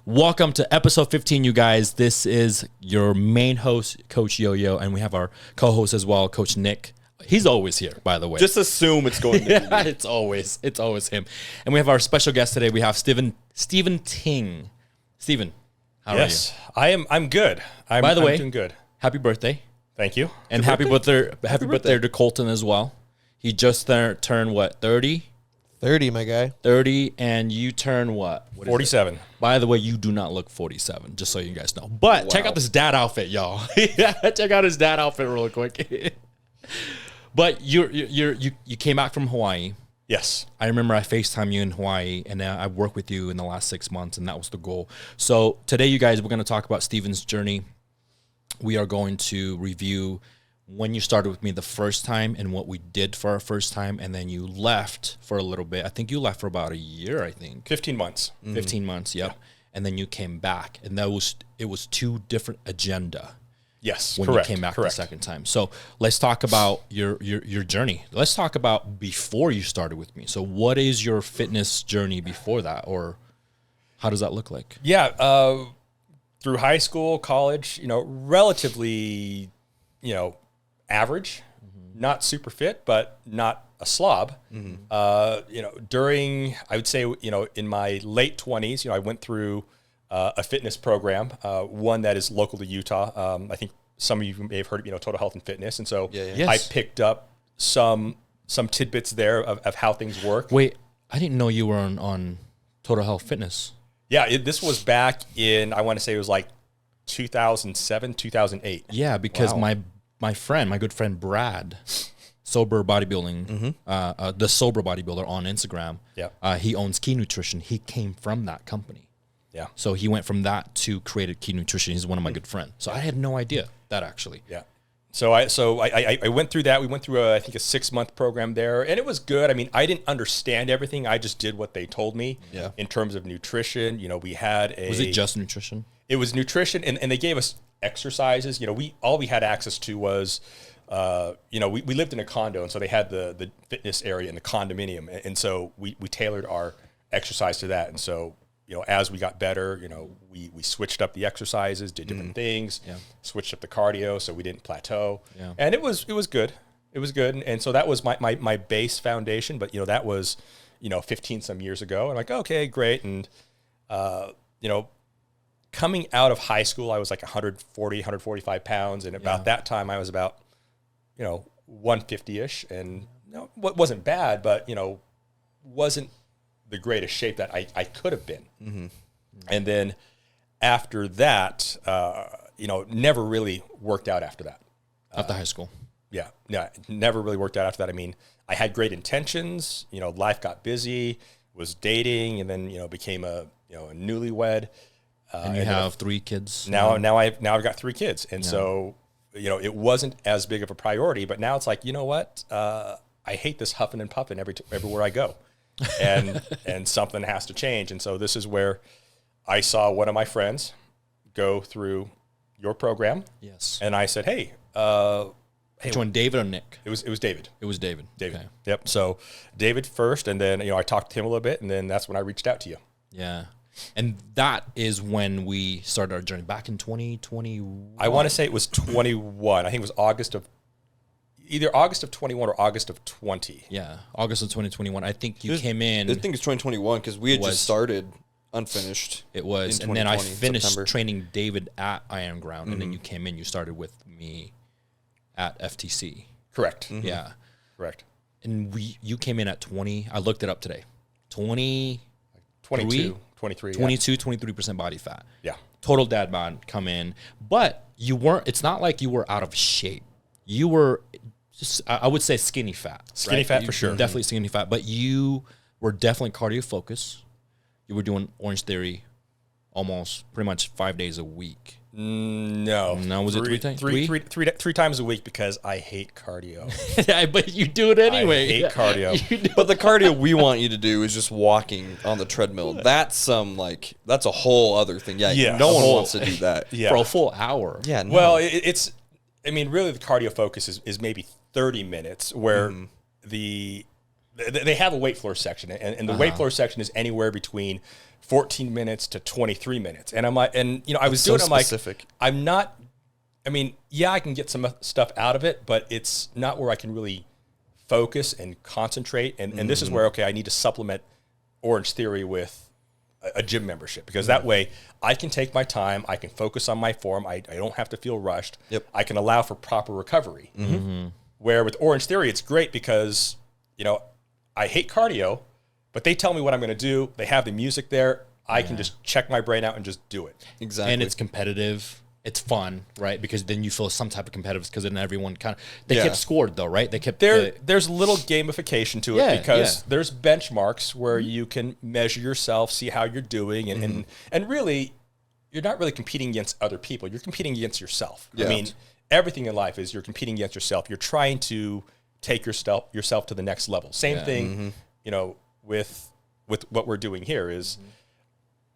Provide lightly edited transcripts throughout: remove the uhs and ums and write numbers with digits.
Welcome to episode 15, you guys. This is your main host, Coach YoYo, and we have our co-host as well, Coach Nick. He's always here, by the way. Just assume it's going to be yeah, it's always him. And we have our special guest today. We have Steven Ting. Steven, how are you? I'm good. By the way, I'm doing good. Happy birthday. Thank you. And happy birthday to Colton as well. He just turned what, 30? 30, my guy. 30, and you turn what? 47. By the way, you do not look 47, just so you guys know. But check out this dad outfit, y'all. Check out his dad outfit real quick. But you came back from Hawaii. Yes. I remember I FaceTimed you in Hawaii, and I worked with you in the last 6 months, and that was the goal. So today, you guys, we're going to talk about Steven's journey. We are going to review when you started with me the first time and what we did for our first time, and then you left for a little bit. I think you left for about a year, 15 months. 15 months, yep. Yeah. And then you came back, and it was two different agenda. Yes, when you came back the second time. So let's talk about your journey. Let's talk about before you started with me. So what is your fitness journey before that, or how does that look like? Yeah, through high school, college, relatively, average, not super fit, but not a slob. During, I would say, in my late 20s, I went through a fitness program, one that is local to Utah. I think some of you may have heard of, Total Health and Fitness. And so Yes. I picked up some tidbits there of how things work. Wait, I didn't know you were on Total Health Fitness. Yeah, this was back in, I want to say it was like 2007, 2008. Yeah, because my good friend Brad, sober bodybuilding, the sober bodybuilder on Instagram. Yeah. He owns Key Nutrition. He came from that company. Yeah. So he went from that to created Key Nutrition. He's one of my good friends. So I had no idea that actually. Yeah. So I went through that. We went through I think a 6-month program there, and it was good. I mean, I didn't understand everything. I just did what they told me. Yeah. In terms of nutrition, we had Was it just nutrition? It was nutrition, and they gave us exercises. All we had access to was, we lived in a condo, and so they had the fitness area in the condominium, and so we tailored our exercise to that. And so, as we got better, we switched up the exercises, did different things, switched up the cardio so we didn't plateau, and it was good. It was good, and so that was my base foundation. But that was 15 some years ago, and like, okay, great, and coming out of high school, I was like 140, 145 pounds. And about that time I was about, 150-ish. And what wasn't bad, but, wasn't the greatest shape that I could have been. Mm-hmm. And then after that, never really worked out after that. After high school. Yeah. Never really worked out after that. I mean, I had great intentions, life got busy, was dating, and then, became a newlywed. And you have 3 kids. Now I've got 3 kids. And so, it wasn't as big of a priority, but now it's like, you know what? I hate this huffing and puffing everywhere I go. And something has to change. And so this is where I saw one of my friends go through your program. Yes. And I said, hey, which one, David or Nick? It was David. It was David. David. Okay. Yep. So David first, and then, I talked to him a little bit, and then that's when I reached out to you. Yeah. And that is when we started our journey back in 2021. I want to say it was 21. I think it was either August of 21 or August of 20. Yeah, August of 2021. I think you came in. I think it's 2021 because we had just started unfinished. It was. And then I finished training David at Iron Ground, and then you came in, you started with me at FTC. Correct. Mm-hmm. Yeah. Correct. And you came in at 20. I looked it up today. 22, 23% body fat. Yeah. Total dad bod come in. But you weren't, it's not like you were out of shape. You were just, I would say skinny fat. Skinny fat for sure. Definitely skinny fat. But you were definitely cardio focused. You were doing Orange Theory almost pretty much 5 days a week. No. Was it 3 times? 3 times a week because I hate cardio. Yeah, but you do it anyway. I hate cardio. But the cardio we want you to do is just walking on the treadmill. That's that's a whole other thing. Yeah. No one wants to do that. Yeah. For a full hour. Yeah. No. Well, really the cardio focus is maybe 30 minutes where they have a weight floor section, and the weight floor section is anywhere between 14 minutes to 23 minutes. And I'm like, and you know, I was doing, I'm specific. like, I'm not, I mean, yeah, I can get some stuff out of it, but it's not where I can really focus and concentrate. And this is where, okay, I need to supplement Orange Theory with a gym membership, because that way I can take my time. I can focus on my form. I don't have to feel rushed. Yep. I can allow for proper recovery. Where with Orange Theory, it's great because, you know, I hate cardio, but they tell me what I'm going to do. They have the music there. I can just check my brain out and just do it. Exactly. And it's competitive. It's fun, right? Because then you feel some type of competitive, because then everyone kind of, they kept scored though, right? They kept there's a little gamification to it, because there's benchmarks where you can measure yourself, see how you're doing, and really, you're not really competing against other people. You're competing against yourself. I mean, everything in life is you're competing against yourself. You're trying to take yourself to the next level. Same thing, you know, with what we're doing here is,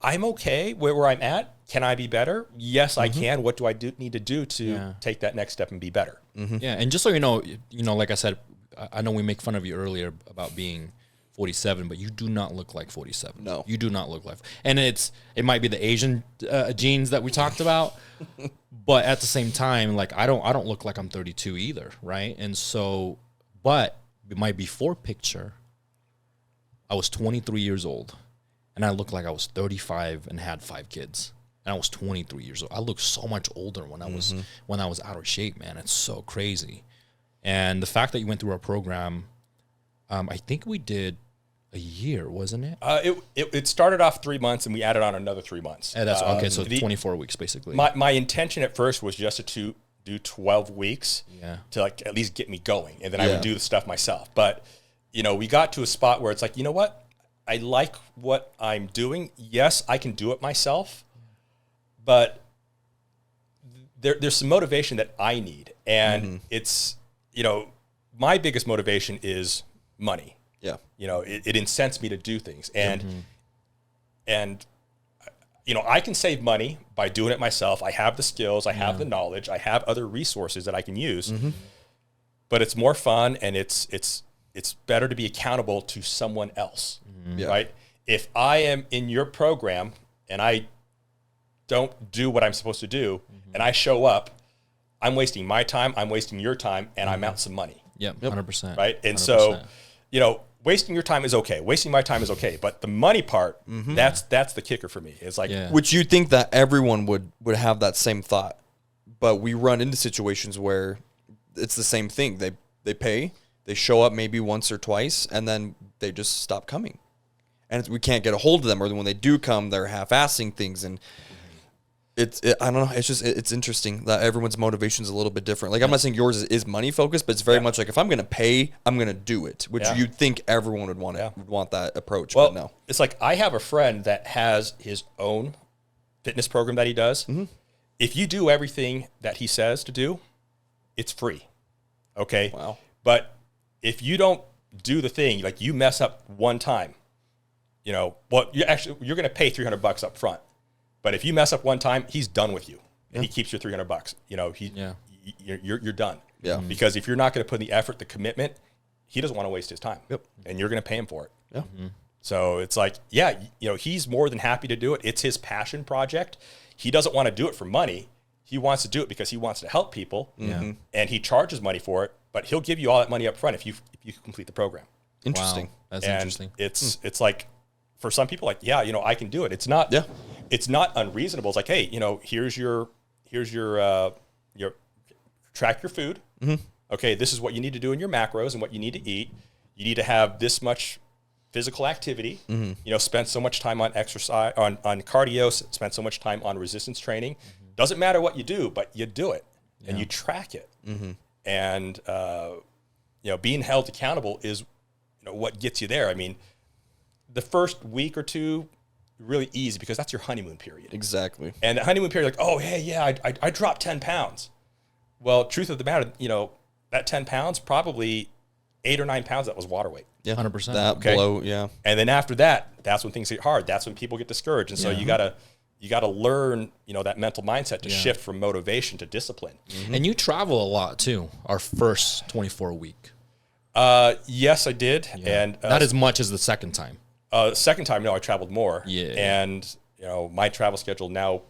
I'm okay where I'm at. Can I be better? Yes, I can. What do I need to do to take that next step and be better? Yeah, and just so you know, like I said, I know we make fun of you earlier about being 47, but you do not look like 47. No, you do not look like. And it might be the Asian genes that we talked about, but at the same time, like I don't look like I'm 32 either, right? And so, but my before picture, I was 23 years old. And I looked like I was 35 and had 5 kids. And I was 23 years old. I looked so much older when I was out of shape, man. It's so crazy. And the fact that you went through our program, I think we did a year, wasn't it? It started off 3 months, and we added on another 3 months. And that's okay. So 24 weeks basically. My intention at first was just to do 12 weeks to like at least get me going, and then I would do the stuff myself. But you know, we got to a spot where it's like, you know what? I like what I'm doing. Yes, I can do it myself, but there's some motivation that I need. And it's, you know, my biggest motivation is money. Yeah. You know, it incents me to do things. And, you know, I can save money by doing it myself. I have the skills, I have the knowledge, I have other resources that I can use, but it's more fun, and it's better to be accountable to someone else, right? If I am in your program and I don't do what I'm supposed to do, and I show up, I'm wasting my time, I'm wasting your time, and I'm out some money. Yep, 100%. Right? And 100%. so, you know, wasting your time is okay. Wasting my time is okay. But the money part, that's the kicker for me. It's like, which you'd think that everyone would have that same thought. But we run into situations where it's the same thing. They pay, they show up maybe once or twice, and then they just stop coming. And we can't get a hold of them, or when they do come, they're half-assing things. And I don't know. It's just, it's interesting that everyone's motivation is a little bit different. Like, I'm not saying yours is money focused, but it's very much like, if I'm going to pay, I'm going to do it, which you'd think everyone would want that approach. Well, but no. It's like, I have a friend that has his own fitness program that he does. If you do everything that he says to do, it's free. Okay. Wow. But if you don't do the thing, like you mess up one time, you know, well, you're going to pay $300 up front. But if you mess up one time, he's done with you, and he keeps your $300. You know, you're done. Yeah. Because if you're not going to put in the effort, the commitment, he doesn't want to waste his time. Yep. And you're going to pay him for it. Yeah. So it's like, you know, he's more than happy to do it. It's his passion project. He doesn't want to do it for money. He wants to do it because he wants to help people. And he charges money for it, but he'll give you all that money up front if you complete the program. Interesting. Wow. That's And interesting. It's like, for some people, like, you know, I can do it. It's not it's not unreasonable. It's like, hey, you know, here's your track your food. Okay, this is what you need to do in your macros and what you need to eat. You need to have this much physical activity. You know, spend so much time on exercise, on cardio, spend so much time on resistance training. Doesn't matter what you do, but you do it and you track it. And you know, being held accountable is, you know, what gets you there. I mean, the first week or two, really easy, because that's your honeymoon period. Exactly. And the honeymoon period, like, oh, hey, yeah, I dropped 10 pounds. Well, truth of the matter, you know, that 10 pounds, probably 8 or 9 pounds, that was water weight. Yeah, 100%. That blow, yeah. And then after that, that's when things get hard. That's when people get discouraged. And so you gotta learn, you know, that mental mindset to shift from motivation to discipline. And you travel a lot too. Our first 24 week. Yes, I did. And not as much as the second time. Second time, no, I traveled more. Yeah. And, my travel schedule now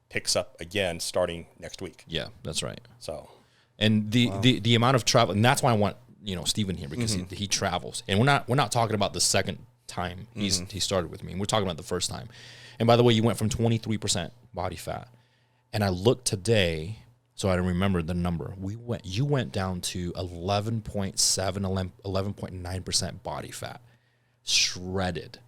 picks up again starting next week. Yeah, that's right. So, And the amount of travel, and that's why I want Steven here, because he travels, and we're not talking about the second time he started with me. We're talking about the first time. And by the way, you went from 23% body fat, and I looked today, so I remember the number. You went down to 11.7, 11.9% body fat, shredded.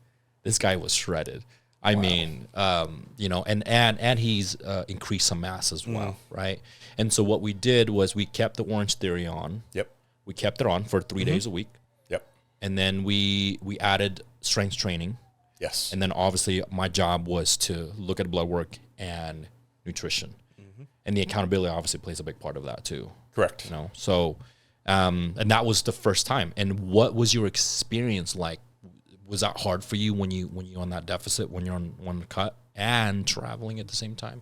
This guy was shredded. I mean, and he's increased some mass as well, right? And so what we did was we kept the Orange Theory on. Yep. We kept it on for 3 days a week. Yep. And then we added strength training. Yes. And then obviously my job was to look at blood work and nutrition. And the accountability obviously plays a big part of that too. Correct. So, and that was the first time. And what was your experience like? Was that hard for you when you're on that deficit, when you're on one cut and traveling at the same time?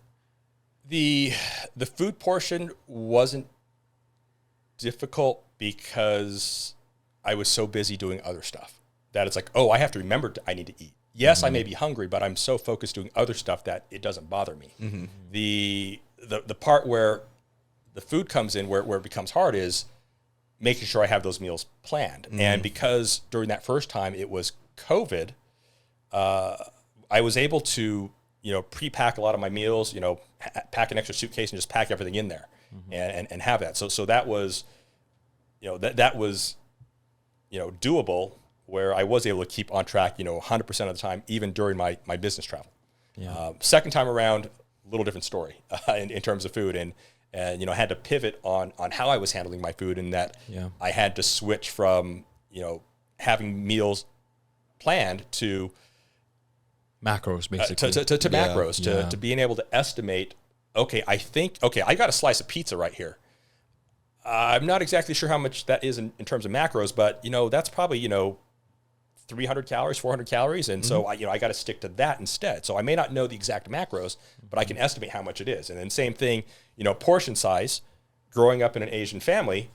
The food portion wasn't difficult because I was so busy doing other stuff that it's like, oh, I have to remember I need to eat. Yes, I may be hungry, but I'm so focused doing other stuff that it doesn't bother me. The part where the food comes in, where it becomes hard, is making sure I have those meals planned. And because during that first time it was COVID, I was able to, pre-pack a lot of my meals, pack an extra suitcase and just pack everything in there and have that. So that was, that was, doable, where I was able to keep on track, 100% of the time, even during my business travel. Yeah. Second time around, a little different story in terms of food. And I had to pivot on how I was handling my food, in that I had to switch from, having meals planned to macros, basically. To macros, to being able to estimate, okay, I got a slice of pizza right here. I'm not exactly sure how much that is in terms of macros, but, that's probably, 300 calories, 400 calories. And so I got to stick to that instead. So I may not know the exact macros, but I can estimate how much it is. And then same thing, portion size. Growing up in an Asian family,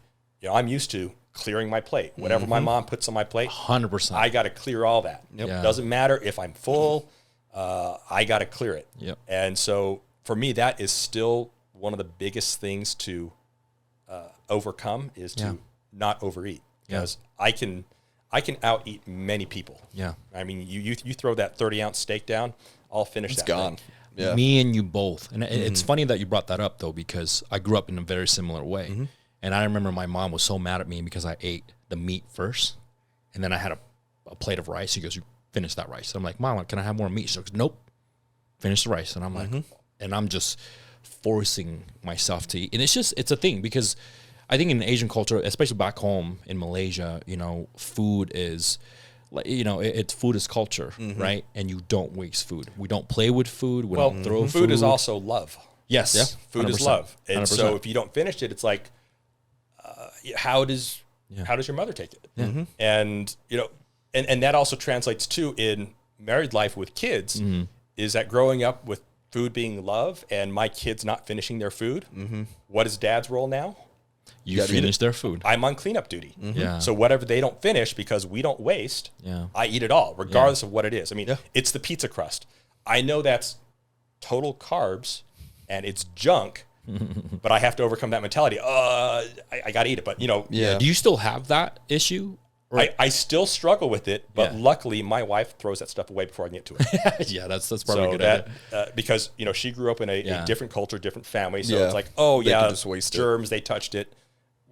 I'm used to clearing my plate. Whatever my mom puts on my plate, 100%. I got to clear all that. Yep. Yeah. Doesn't matter if I'm full, I got to clear it. Yep. And so for me, that is still one of the biggest things to overcome, is to not overeat, because I can out eat many people. Yeah. I mean, you throw that 30-ounce steak down, I'll finish It's that gone. thing. Yeah. Me and you both. And it's funny that you brought that up, though, because I grew up in a very similar way. And I remember my mom was so mad at me because I ate the meat first, and then I had a plate of rice. She goes, "You finish that rice." I'm like, "Mom, can I have more meat?" She goes, "Nope, finish the rice." And I'm like, and I'm just forcing myself to eat. And it's a thing, because I think in Asian culture, especially back home in Malaysia, food is like, it's food is culture, right? And you don't waste food. We don't play with food. We don't throw food. Food is also love. Yes. Yeah. Food is 100%. love. And 100%. so if you don't finish it, it's like, how does your mother take it? And, and that also translates too in married life with kids, is that growing up with food being love and my kids not finishing their food, what is dad's role now? You finish their food. I'm on cleanup duty. Yeah. So whatever they don't finish, because we don't waste, I eat it all, regardless of what it is. I mean, it's the pizza crust. I know that's total carbs and it's junk, but I have to overcome that mentality. I got to eat it. But, Do you still have that issue? I still struggle with it, but luckily my wife throws that stuff away before I can get to it. Yeah, that's probably So a good idea. because, she grew up in a different culture, different family. So Yeah. it's like, They can just waste it. germs, they touched it.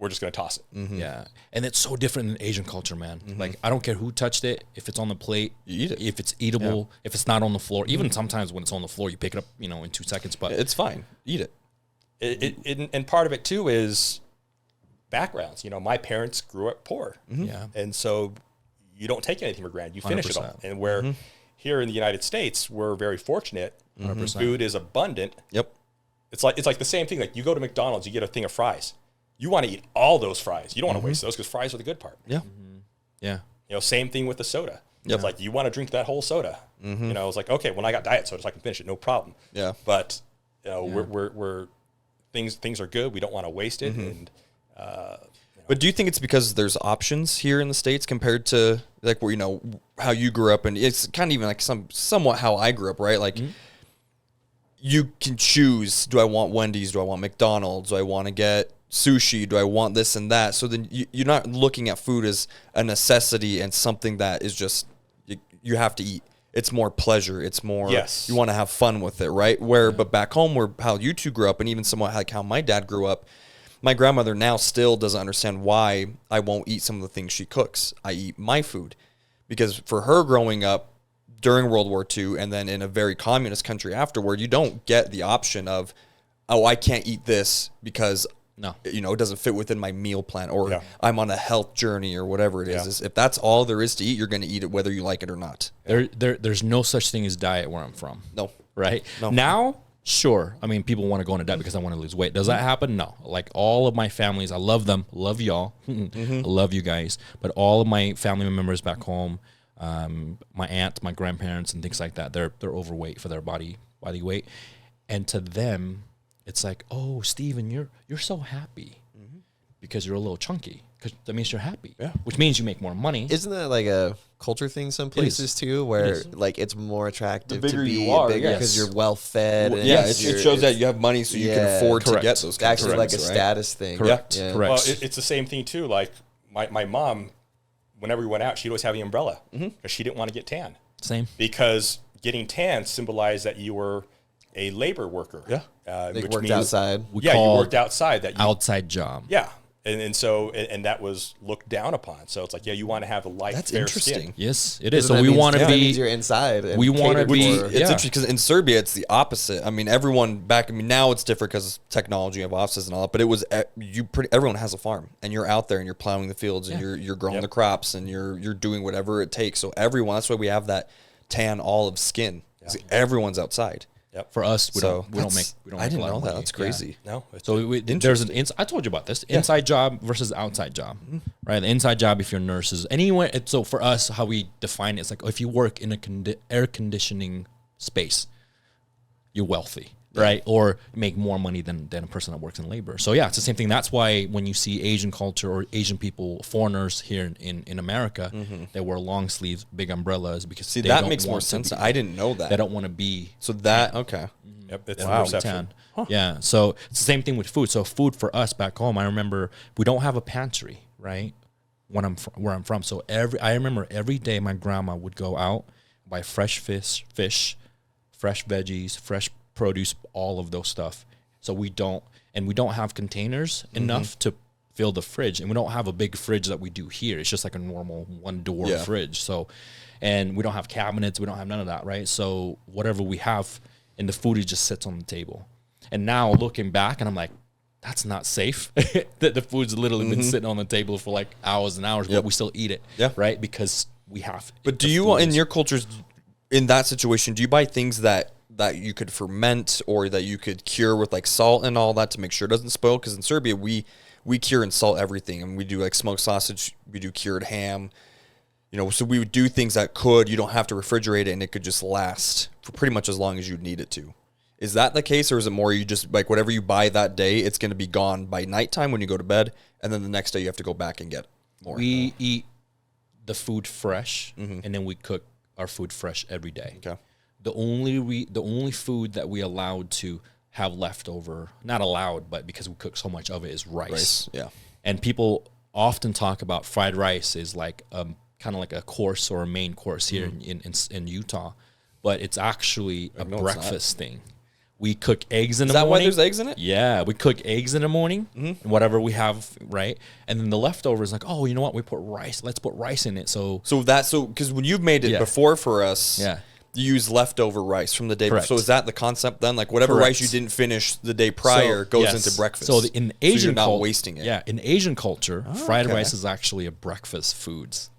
We're just going to toss it. Yeah. And it's so different in Asian culture, man. Like, I don't care who touched it. If it's on the plate, You eat it. If it's eatable, if it's not on the floor, even sometimes when it's on the floor, you pick it up, in 2 seconds. But It's fine. Eat it. And part of it too is backgrounds. My parents grew up poor. yeah. And so you don't take anything for granted. You finish it all. 100%. And where here in the United States, we're very fortunate. 100%. Food is abundant. Yep. It's like the same thing. Like, you go to McDonald's, you get a thing of fries. You want to eat all those fries. You don't want to waste those, because fries are the good part. Yeah. Yeah. Same thing with the soda. Yep. It's like, you want to drink that whole soda. It's like, okay, when I got diet soda, so I can finish it, no problem. Yeah. But we're things are good. We don't want to waste it, and But do you think it's because there's options here in the States compared to like where, how you grew up? And it's kind of even like somewhat how I grew up, right? Like you can choose, do I want Wendy's? Do I want McDonald's? Do I want to get sushi? Do I want this and that? So then you're not looking at food as a necessity and something that is just, you have to eat. It's more pleasure. It's more, you want to have fun with it, right? But back home, where how you two grew up, and even somewhat like how my dad grew up, my grandmother now still doesn't understand why I won't eat some of the things she cooks. I eat my food. Because for her growing up during World War II and then in a very communist country afterward, you don't get the option of, oh, I can't eat this because it doesn't fit within my meal plan, or I'm on a health journey, or whatever it is. If that's all there is to eat, you're going to eat it whether you like it or not. There's no such thing as diet where I'm from. No. Right? No. Now, sure. I mean, people want to go on a diet because I want to lose weight. Does that happen? No. Like all of my families, I love them. Love y'all. I love you guys. But all of my family members back home, my aunt, my grandparents, and things like that, they're overweight for their body weight. And to them, it's like, oh, Steven, you're so happy because you're a little chunky. Because that means you're happy. Yeah. Which means you make more money. Isn't that like a culture thing some places too, where like it's more attractive to be bigger because you're well fed? Well, it shows that you have money, so you can afford to get those. Actually, like a status thing. Correct. Yeah. Correct. Well, it's the same thing too. Like my mom, whenever we went out, she'd always have the umbrella because she didn't want to get tan. Same. Because getting tan symbolized that you were a labor worker. Yeah. They which worked means, outside. You worked outside. Outside job. Yeah. And so that was looked down upon. So it's like, you want to have a light, That's fair interesting. skin. Yes, it is. So So we want to that be. means you're inside. And we wanna catered be- for. It's Yeah. interesting because in Serbia, it's the opposite. I mean, everyone back. I mean, now it's different because technology of offices and all that. But it was everyone has a farm, and you're out there and you're plowing the fields and you're growing the crops and you're doing whatever it takes. So everyone, that's why we have that tan olive skin. Everyone's outside. Yep. For us, we don't I make didn't a lot know of that. money. That's crazy. No. So there's I told you about this inside job versus outside job, right? The inside job, if you're nurses, anywhere. So for us, how we define it is like if you work in a air conditioning space, you're wealthy, right? Or make more money than a person that works in labor. So yeah, it's the same thing. That's why when you see Asian culture or Asian people, foreigners here in America, they wear long sleeves, big umbrellas because they that don't makes more want to sense. be- I didn't know that. They don't want to be. So that okay. Yep. It's Wow. perception. Yeah. So it's the same thing with food. So food for us back home, I remember we don't have a pantry, right? Where I'm from. So I remember every day my grandma would go out, buy fresh fish, fresh veggies, fresh produce, all of those stuff. So we don't have containers enough to fill the fridge, and we don't have a big fridge that we do here. It's just like a normal one door fridge. So, and we don't have cabinets. We don't have none of that, right? So whatever we have, and the food just sits on the table. And now looking back, and I'm like, that's not safe. That the food's literally been sitting on the table for like hours and hours, but we still eat it, right? Because we have. But do you, in your cultures, in that situation, do you buy things that you could ferment or that you could cure with like salt and all that to make sure it doesn't spoil? Because in Serbia, we cure and salt everything, and we do like smoked sausage, we do cured ham. So we would do things that you don't have to refrigerate it, and it could just last for pretty much as long as you'd need it to. Is that the case, or is it more you just like whatever you buy that day, it's going to be gone by nighttime when you go to bed, and then the next day you have to go back and get more? We eat the food fresh, and then we cook our food fresh every day. Okay. The only food that we allowed to have leftover, not allowed, but because we cook so much of it, is rice. Yeah. And people often talk about fried rice is like kind of like a course or a main course here in Utah, but it's actually a breakfast thing. We cook eggs in the morning. Is that why there's eggs in it? Yeah, we cook eggs in the morning, and whatever we have, right? And then the leftover is like, oh, you know what? We put rice. Let's put rice in it. So because when you've made it before for us, you use leftover rice from the day before. Correct. So is that the concept then? Like whatever rice you didn't finish the day prior goes into breakfast. So in Asian you're not wasting it. Yeah, in Asian culture, fried rice is actually a breakfast foods.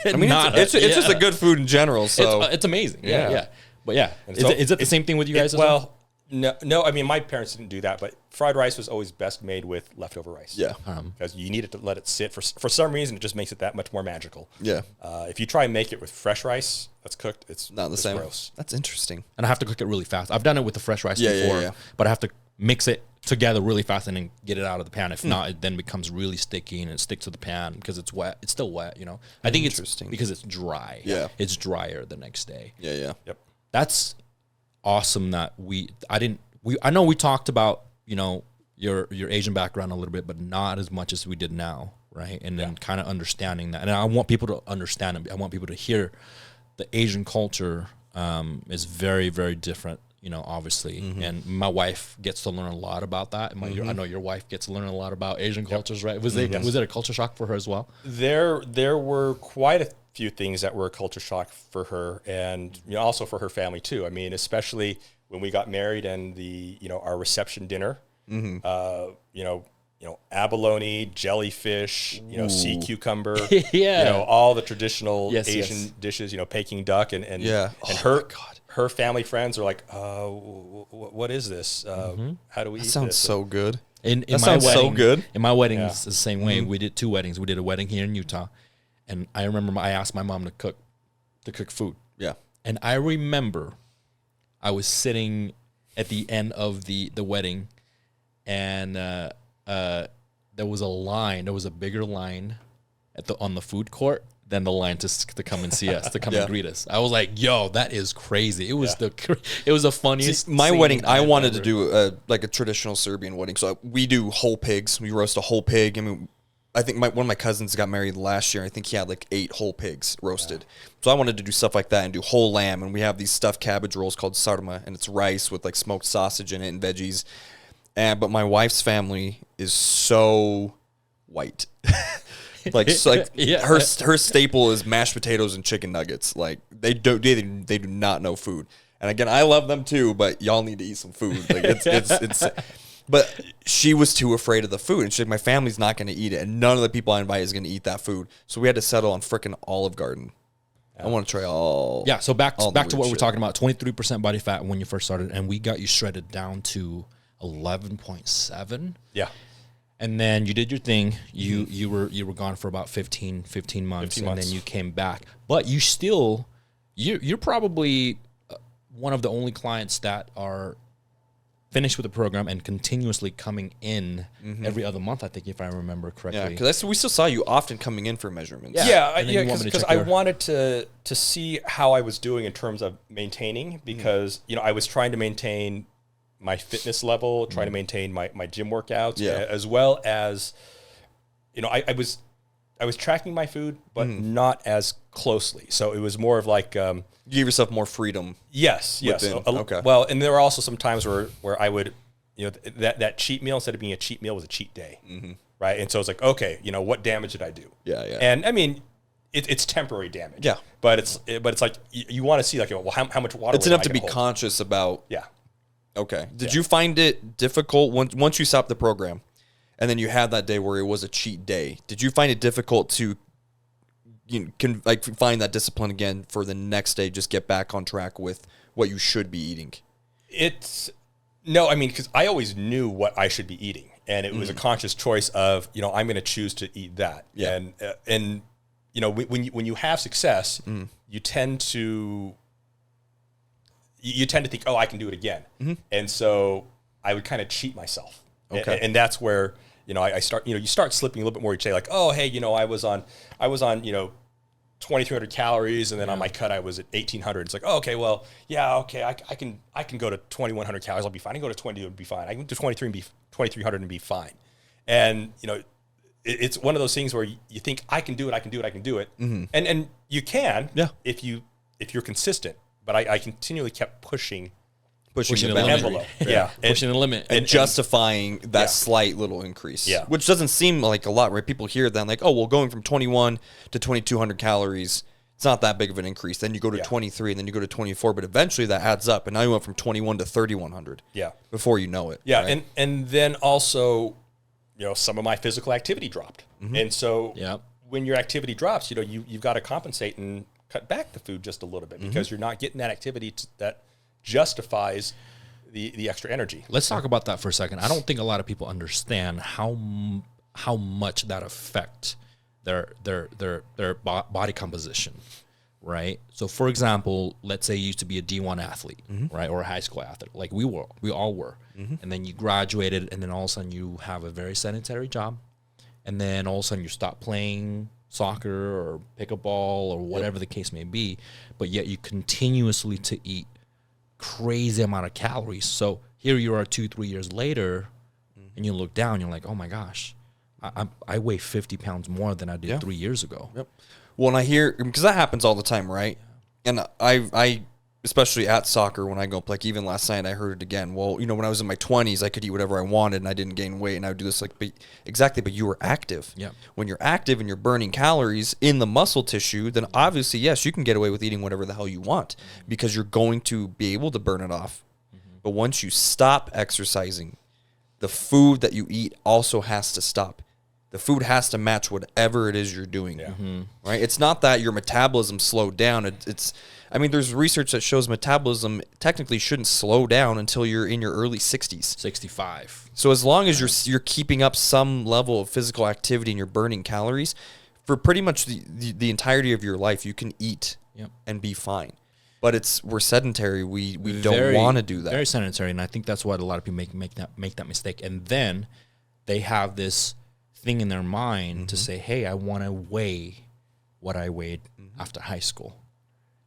I mean, it's just a good food in general. So it's amazing. Yeah. Yeah. But yeah, so is it the same thing with you guys? Well, no. I mean, my parents didn't do that, but fried rice was always best made with leftover rice. Yeah. Because you needed to let it sit for some reason. It just makes it that much more magical. Yeah. If you try and make it with fresh rice that's cooked, it's not the same. Gross. That's interesting. And I have to cook it really fast. I've done it with the fresh rice Yeah, before, yeah. but I have to mix it together really fast and then get it out of the pan. If not, it then becomes really sticky and it sticks to the pan because it's wet. It's still wet, you know. I think it's because it's dry. Yeah, it's drier the next day. Yeah. Yep. That's awesome. That I know we talked about, you know, your Asian background a little bit, but not as much as we did now, right? And then kind of understanding that. And I want people to understand it. I want people to hear the Asian culture is very, very different, you know, obviously. And my wife gets to learn a lot about that. And I know your wife gets to learn a lot about Asian cultures, right? Was it a culture shock for her as well? There were quite a few things that were a culture shock for her, and you know, also for her family too. I mean, especially when we got married and our reception dinner. Abalone, jellyfish, sea cucumber, all the traditional Asian dishes, Peking duck, and her family friends are like, what is this? How do we eat this? Sounds so good. In my wedding, it's the same way. We did 2 weddings. We did a wedding here in Utah, and I remember I asked my mom to cook food. Yeah. And I remember I was sitting at the end of the wedding, and there was a bigger line on the food court than the line to come and see us, to come and greet us. I was like, yo, that is crazy. It was the funniest. See, my wedding, I wanted to do a traditional Serbian wedding. So we do whole pigs. We roast a whole pig. I mean, I think one of my cousins got married last year. I think he had like 8 whole pigs roasted. So I wanted to do stuff like that and do whole lamb. And we have these stuffed cabbage rolls called sarma, and it's rice with like smoked sausage in it and veggies. But my wife's family is so white. Her staple is mashed potatoes and chicken nuggets. Like they do not know food. And again, I love them too, but y'all need to eat some food. Like it's but she was too afraid of the food, and she's like, my family's not going to eat it, and none of the people I invite is going to eat that food. So we had to settle on frickin' Olive Garden. I want to try all. Yeah. So back to what we're talking about. 23% body fat when you first started, and we got you shredded down to 11.7. Yeah. And then you did your thing. You were gone for about 15 months, and then you came back. But you're probably one of the only clients that are finished with the program and continuously coming in every other month, I think, if I remember correctly. Yeah, because we still saw you often coming in for measurements. Because I wanted to see how I was doing in terms of maintaining, because I was trying to maintain my fitness level, trying to maintain my gym workouts, as well as, I was tracking my food, but not as closely. So it was more of like, you gave yourself more freedom. Yes. Okay. Well, and there were also some times where I would, that cheat meal, instead of being a cheat meal, was a cheat day, right? And so it's like, okay, what damage did I do? Yeah. And I mean, it's temporary damage. Yeah. But it's like you want to see like, well, how much water? It's enough to be conscious about. Yeah. Okay. Did you find it difficult once you stopped the program, and then you had that day where it was a cheat day? Did you find it difficult to find that discipline again for the next day? Just get back on track with what you should be eating. No, I mean, because I always knew what I should be eating, and it was a conscious choice of I'm going to choose to eat that. Yeah. And when you have success, you tend to think, oh, I can do it again. And so I would kind of cheat myself. Okay. And that's where, I start, you start slipping a little bit more each day. Like, oh, hey, I was on 2,300 calories. And then on my cut, I was at 1,800. It's like, oh, okay, well, yeah, okay. I can go to 2,100 calories. I'll be fine. I can go to 2,200 and be fine. I can do 2,300 and be fine. And, it's one of those things where you think I can do it. And you can, if you're consistent. But I continually kept pushing the envelope. Pushing the limit. And justifying that slight little increase. Yeah. Which doesn't seem like a lot, right? People hear that like, oh, well, going from 21 to 2,200 calories, it's not that big of an increase. Then you go to 23, and then you go to 24, but eventually that adds up. And now you went from 21 to 3,100. Yeah. Before you know it. Yeah. Right? And then also, some of my physical activity dropped. And so when your activity drops, you've got to compensate and cut back the food just a little bit, because you're not getting that activity that justifies the extra energy. Let's talk about that for a second. I don't think a lot of people understand how much that affects their body composition. right? So for example, let's say you used to be a D1 athlete, right? Or a high school athlete, like we all were. And then you graduated, and then all of a sudden you have a very sedentary job. And then all of a sudden you stop playing soccer or pickleball or whatever the case may be, but yet you continuously to eat crazy amount of calories. So here you are 2-3 years later, and you look down, you're like, oh my gosh, I weigh 50 pounds more than I did 3 years ago. Yep. Well, and I hear, because that happens all the time, right? And I especially at soccer, when I go play, like even last night I heard it again. Well, you know, when I was in my 20s, I could eat whatever I wanted and I didn't gain weight, and I would do this but you were active. Yeah. When you're active and you're burning calories in the muscle tissue, then obviously, yes, you can get away with eating whatever the hell you want because you're going to be able to burn it off. But once you stop exercising, the food that you eat also has to stop. The food has to match whatever it is you're doing. Yeah. Right? It's not that your metabolism slowed down. I mean, there's research that shows metabolism technically shouldn't slow down until you're in your early 60s. 65. So as long as you're keeping up some level of physical activity and you're burning calories, for pretty much the entirety of your life, you can eat and be fine. But we're sedentary. We don't want to do that. Very sedentary, and I think that's what a lot of people make that mistake. And then they have this thing in their mind to say, hey, I want to weigh what I weighed after high school.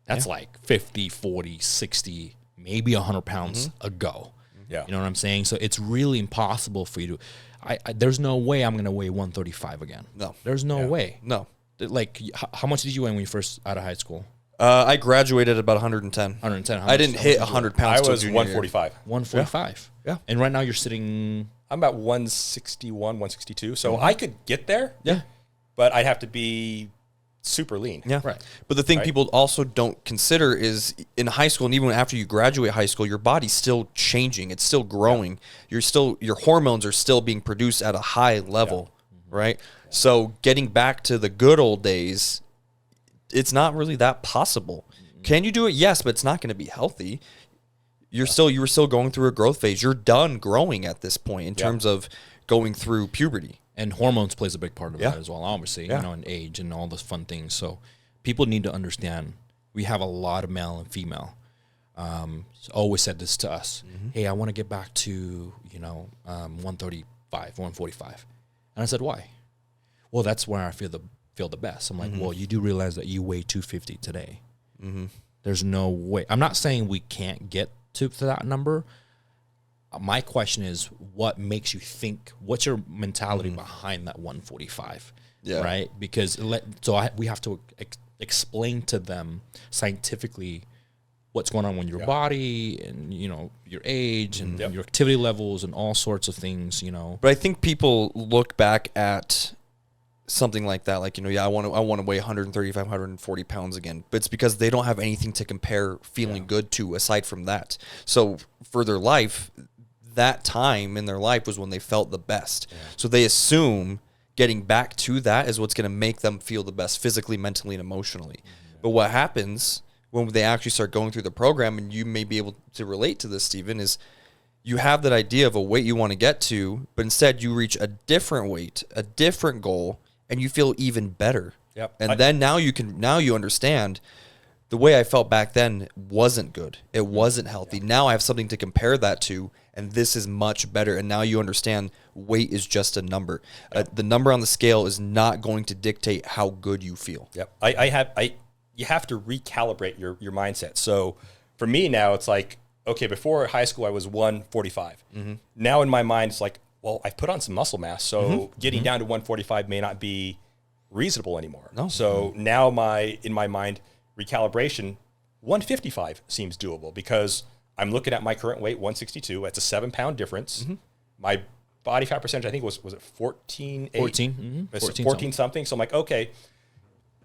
That's like 50, 40, 60, maybe 100 pounds ago. Yeah. You know what I'm saying? So it's really impossible for you to, there's no way I'm going to weigh 135 again. No. There's no way. No. Like, how much did you weigh when you first out of high school? I graduated at about 110. 110. I didn't hit 100 pounds. I was 145. 145. Yeah. And right now you're sitting... I'm about 161, 162. So I could get there. Yeah. But I'd have to be super lean. Yeah. Right. But the thing people also don't consider is in high school, and even after you graduate high school, your body's still changing. It's still growing. Your hormones are still being produced at a high level, right? So getting back to the good old days, it's not really that possible. Can you do it? Yes, but it's not going to be healthy. You were still going through a growth phase. You're done growing at this point in terms of going through puberty. And hormones plays a big part of that as well, obviously, you know, and age and all those fun things. So people need to understand we have a lot of male and female. Always said this to us. Hey, I want to get back to, 135, 145. And I said, why? Well, that's where I feel the best. I'm like, well, you do realize that you weigh 250 today. There's no way. I'm not saying we can't get to that number. My question is, what makes you think? What's your mentality behind that 145? Yeah. Right? Because we have to explain to them scientifically what's going on with your body and your age and your activity levels and all sorts of things. But I think people look back at something like that, like, I want to weigh 135, 140 pounds again. But it's because they don't have anything to compare feeling good to aside from that. So for their life, that time in their life was when they felt the best. Yeah. So they assume getting back to that is what's going to make them feel the best physically, mentally, and emotionally. Yeah. But what happens when they actually start going through the program, and you may be able to relate to this, Stephen, is you have that idea of a weight you want to get to, but instead you reach a different weight, a different goal, and you feel even better. Yep. And then now you understand the way I felt back then wasn't good. It wasn't healthy. Yeah. Now I have something to compare that to, and this is much better. And now you understand weight is just a number. Yep. The number on the scale is not going to dictate how good you feel. Yep. You have to recalibrate your mindset. So for me now, it's like, okay, before high school I was 145. Now in my mind it's like, well, I've put on some muscle mass, so getting down to 145 may not be reasonable anymore. No. So now in my mind, recalibration, 155 seems doable because I'm looking at my current weight, 162. That's a 7-pound difference. My body fat percentage, I think was it 14? 14. 14 something. So I'm like, okay,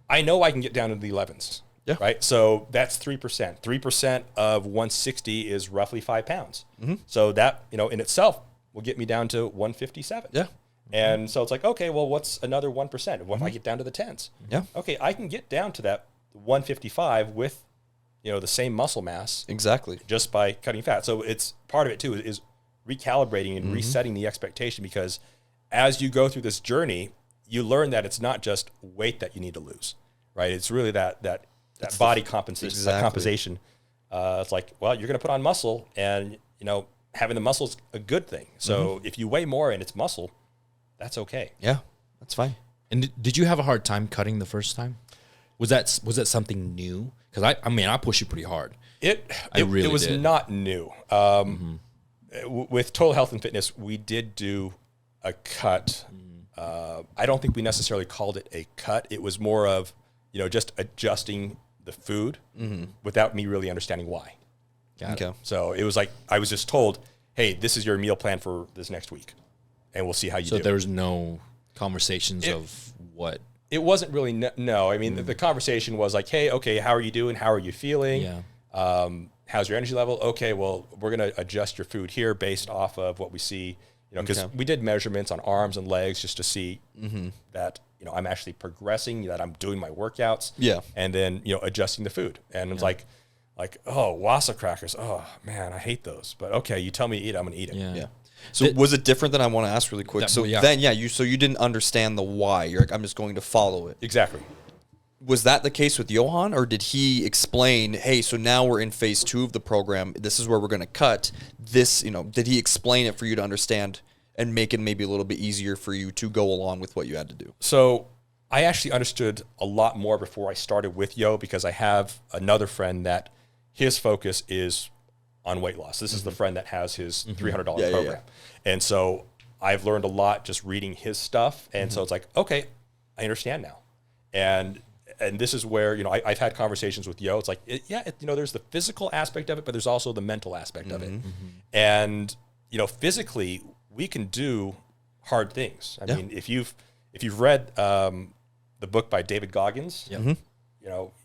I know I can get down to the 11s. Yeah. Right. So that's 3%. 3% of 160 is roughly 5 pounds. So that, in itself will get me down to 157. Yeah. And so it's like, okay, well, what's another 1%? What if I get down to the 10s? Yeah. Okay, I can get down to that 155 with, the same muscle mass. Exactly. Just by cutting fat. So it's part of it too is recalibrating and resetting the expectation, because as you go through this journey, you learn that it's not just weight that you need to lose, right? It's really that that body compensation. It's like, well, you're going to put on muscle, and having the muscle is a good thing. So if you weigh more and it's muscle, that's okay. Yeah, that's fine. And did you have a hard time cutting the first time? Was that something new? Because I push you pretty hard. It was not new. With Total Health and Fitness, we did do a cut. I don't think we necessarily called it a cut. It was more of, just adjusting the food without me really understanding why. Okay. So it was like, I was just told, hey, this is your meal plan for this next week, and we'll see how you do. So there was no conversations of what? It wasn't really, no. I mean, the conversation was like, hey, okay, how are you doing? How are you feeling? Yeah. How's your energy level? Okay, well, we're going to adjust your food here based off of what we see, because we did measurements on arms and legs just to see that, I'm actually progressing, that I'm doing my workouts. Yeah. And then, adjusting the food. And it's like, oh, Wassa crackers. Oh, man, I hate those. But okay, you tell me to eat, I'm going to eat it. Yeah. So was it different than I want to ask really quick? So you didn't understand the why. You're like, I'm just going to follow it. Exactly. Was that the case with Johan, or did he explain, hey, so now we're in phase 2 of the program. This is where we're going to cut this, did he explain it for you to understand and make it maybe a little bit easier for you to go along with what you had to do? So I actually understood a lot more before I started with Yo, because I have another friend that his focus is on weight loss. This is the friend that has his $300 program. Yeah. And so I've learned a lot just reading his stuff. And so it's like, okay, I understand now. And this is where, I've had conversations with Yo. It's like, there's the physical aspect of it, but there's also the mental aspect of it. And, physically, we can do hard things. I mean, if you've read the book by David Goggins,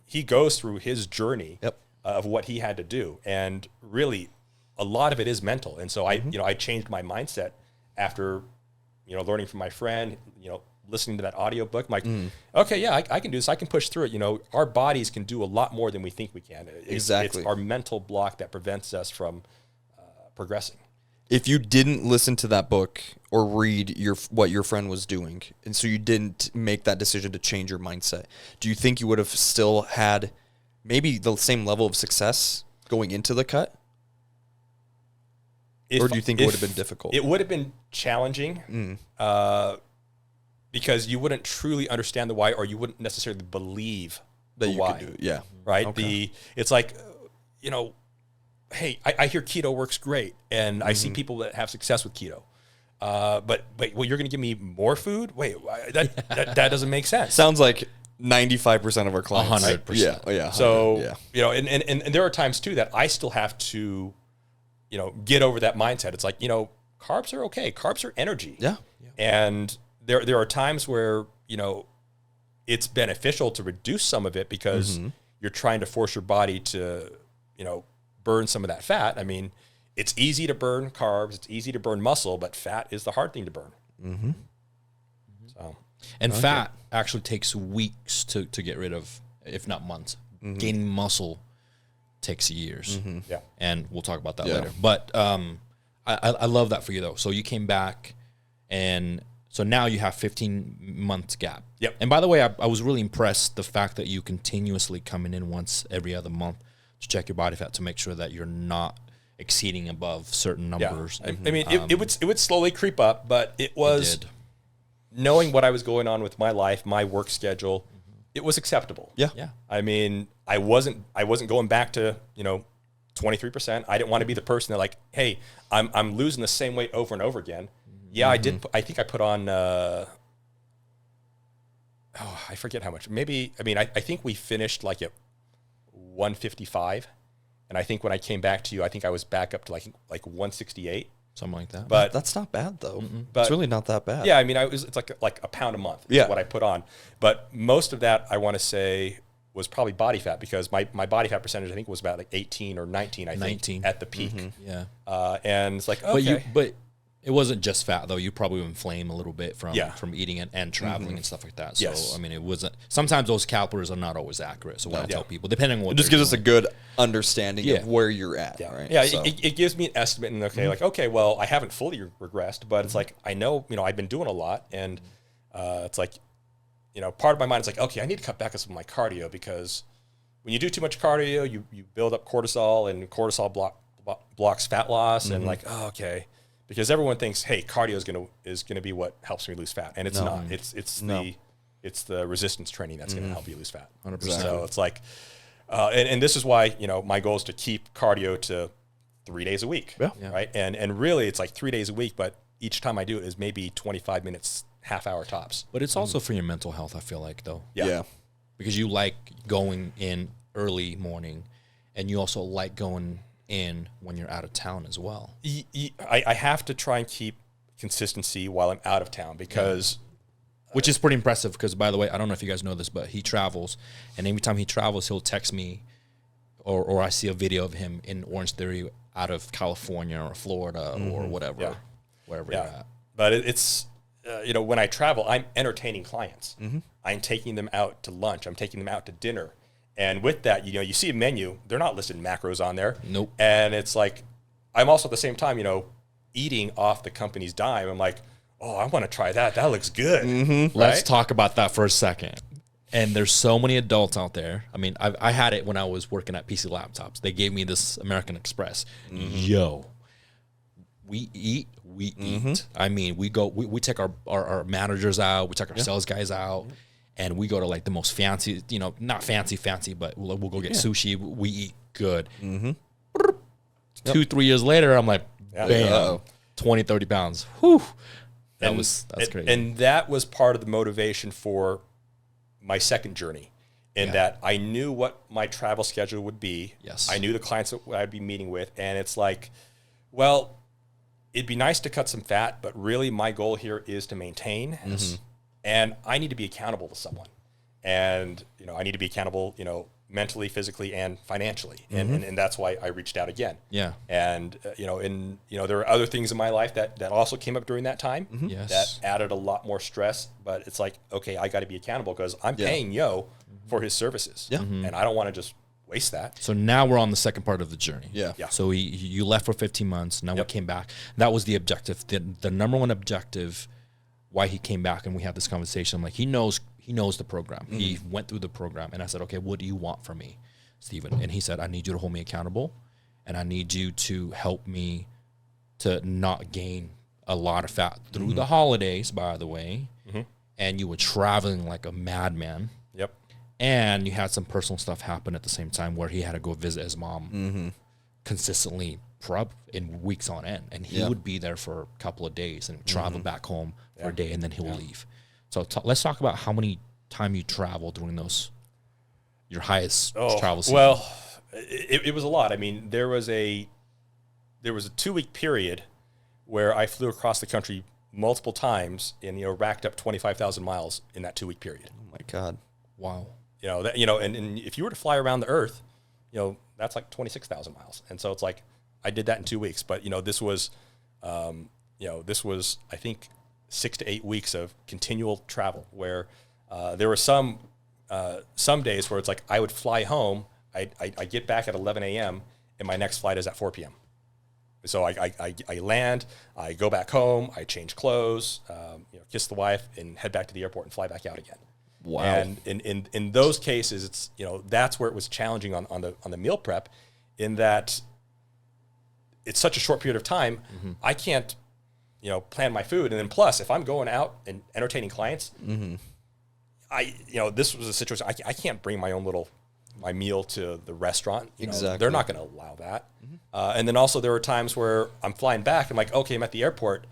he goes through his journey of what he had to do. And really, a lot of it is mental. And so I changed my mindset after, learning from my friend, listening to that audio book. I'm like, okay, yeah, I can do this. I can push through it. Our bodies can do a lot more than we think we can. It's our mental block that prevents us from progressing. If you didn't listen to that book or read what your friend was doing, and so you didn't make that decision to change your mindset, do you think you would have still had maybe the same level of success going into the cut? Or do you think it would have been difficult? It would have been challenging because you wouldn't truly understand the why, or you wouldn't necessarily believe that the you why. could do it. Yeah. Right? Okay. It's like, hey, I hear keto works great, and I see people that have success with keto. But you're going to give me more food? Wait, that doesn't make sense. Sounds like 95% of our clients. 100%. Yeah. So, and there are times too that I still have to, get over that mindset. It's like, carbs are okay. Carbs are energy. Yeah. And there are times where, it's beneficial to reduce some of it because you're trying to force your body to, burn some of that fat. I mean, it's easy to burn carbs. It's easy to burn muscle, but fat is the hard thing to burn. So, and fat actually takes weeks to get rid of, if not months. Gaining muscle takes years. Yeah. And we'll talk about that later. But I love that for you, though. So you came back, and so now you have 15 months gap. Yep. And by the way, I was really impressed the fact that you continuously coming in once every other month to check your body fat to make sure that you're not exceeding above certain numbers. Yeah. I mean, it would slowly creep up, but it was knowing what I was going on with my life, my work schedule. It was acceptable. Yeah. I mean, I wasn't going back to 23%. I didn't want to be the person that like, hey, I'm losing the same weight over and over again. Yeah, I did. I think I put on. I forget how much. Maybe. I mean, I think we finished like at 155, and I think when I came back to you, I think I was back up to like 168, something like that. But that's not bad though. But it's really not that bad. Yeah, I mean, it's like a pound a month. Is what I put on. But most of that, I want to say, was probably body fat, because my body fat percentage, I think, was about like 18 or 19. I think at the peak. Yeah. And it's like, okay. But it wasn't just fat though. You probably inflame a little bit from eating and traveling and stuff like that. So I mean, it wasn't. Sometimes those calipers are not always accurate. So what I tell people, depending on what it just gives us a good understanding of where you're at. Yeah, right? Yeah. So. It gives me an estimate, and okay, well, I haven't fully regressed, but it's like I know, I've been doing a lot, and it's like, part of my mind is like, okay, I need to cut back on some of my cardio because, when you do too much cardio, you build up cortisol, and cortisol blocks fat loss, and like, oh, okay, because everyone thinks, hey, cardio is gonna be what helps me lose fat, and it's not. It's the resistance training that's gonna help you lose fat. 100%. So it's like, and this is why my goal is to keep cardio to 3 days a week, right? And really, it's like 3 days a week, but each time I do it is maybe 25 minutes, half hour tops. But it's also for your mental health, I feel like, though. Yeah. Because you like going in early morning, and you also like going in when you're out of town as well. I have to try and keep consistency while I'm out of town, because which is pretty impressive, because, by the way, I don't know if you guys know this, but he travels, and every time he travels, he'll text me, or I see a video of him in Orange Theory out of California or Florida or whatever, wherever you're at. But it's when I travel, I'm entertaining clients. I'm taking them out to lunch. I'm taking them out to dinner. And with that, you see a menu, they're not listed macros on there. Nope. And it's like, I'm also at the same time, eating off the company's dime. I'm like, oh, I want to try that. That looks good. Right? Let's talk about that for a second. And there's so many adults out there. I mean, I had it when I was working at PC Laptops. They gave me this American Express. Yo, we eat. I mean, we take our managers out. We take our sales guys out. And we go to like the most fancy, not fancy, but we'll go get sushi. We eat good. 2-3 years later, I'm like, bam, 20, 30 pounds. Whew. That's crazy. And that was part of the motivation for my second journey, in that I knew what my travel schedule would be. Yes. I knew the clients that I'd be meeting with. And it's like, well, it'd be nice to cut some fat, but really my goal here is to maintain. And I need to be accountable to someone. And, I need to be accountable, mentally, physically, and financially. And that's why I reached out again. Yeah. And, there are other things in my life that also came up during that time that added a lot more stress. But it's like, okay, I got to be accountable, because I'm paying Yo for his services. Yeah. And I don't want to just waste that. So now we're on the second part of the journey. Yeah. So you left for 15 months. Now we came back. That was the objective. The number one objective why he came back, and we had this conversation. Like, he knows the program. He went through the program, and I said, okay, what do you want from me, Steven? And he said, I need you to hold me accountable, and I need you to help me to not gain a lot of fat through the holidays, by the way. And you were traveling like a madman. Yep. And you had some personal stuff happen at the same time, where he had to go visit his mom consistently in weeks on end, and he would be there for a couple of days and travel back home for a day, and then he'll leave. So let's talk about how many time you traveled during your highest travel season. Well, it was a lot. I mean, there was a 2-week period where I flew across the country multiple times and racked up 25,000 miles in that 2-week period. Oh my God. Wow. And if you were to fly around the earth, that's like 26,000 miles. And so it's like, I did that in 2 weeks, but this was I think 6 to 8 weeks of continual travel, where there were some days where it's like I would fly home, I get back at 11 a.m. and my next flight is at 4 p.m. So I land, I go back home, I change clothes, kiss the wife, and head back to the airport and fly back out again. Wow. And in those cases, it's that's where it was challenging on the meal prep, in that it's such a short period of time. I can't plan my food. And then plus, if I'm going out and entertaining clients, this was a situation, I can't bring my meal to the restaurant. Exactly. They're not going to allow that. And then also there were times where I'm flying back. I'm like, okay, I'm at the airport.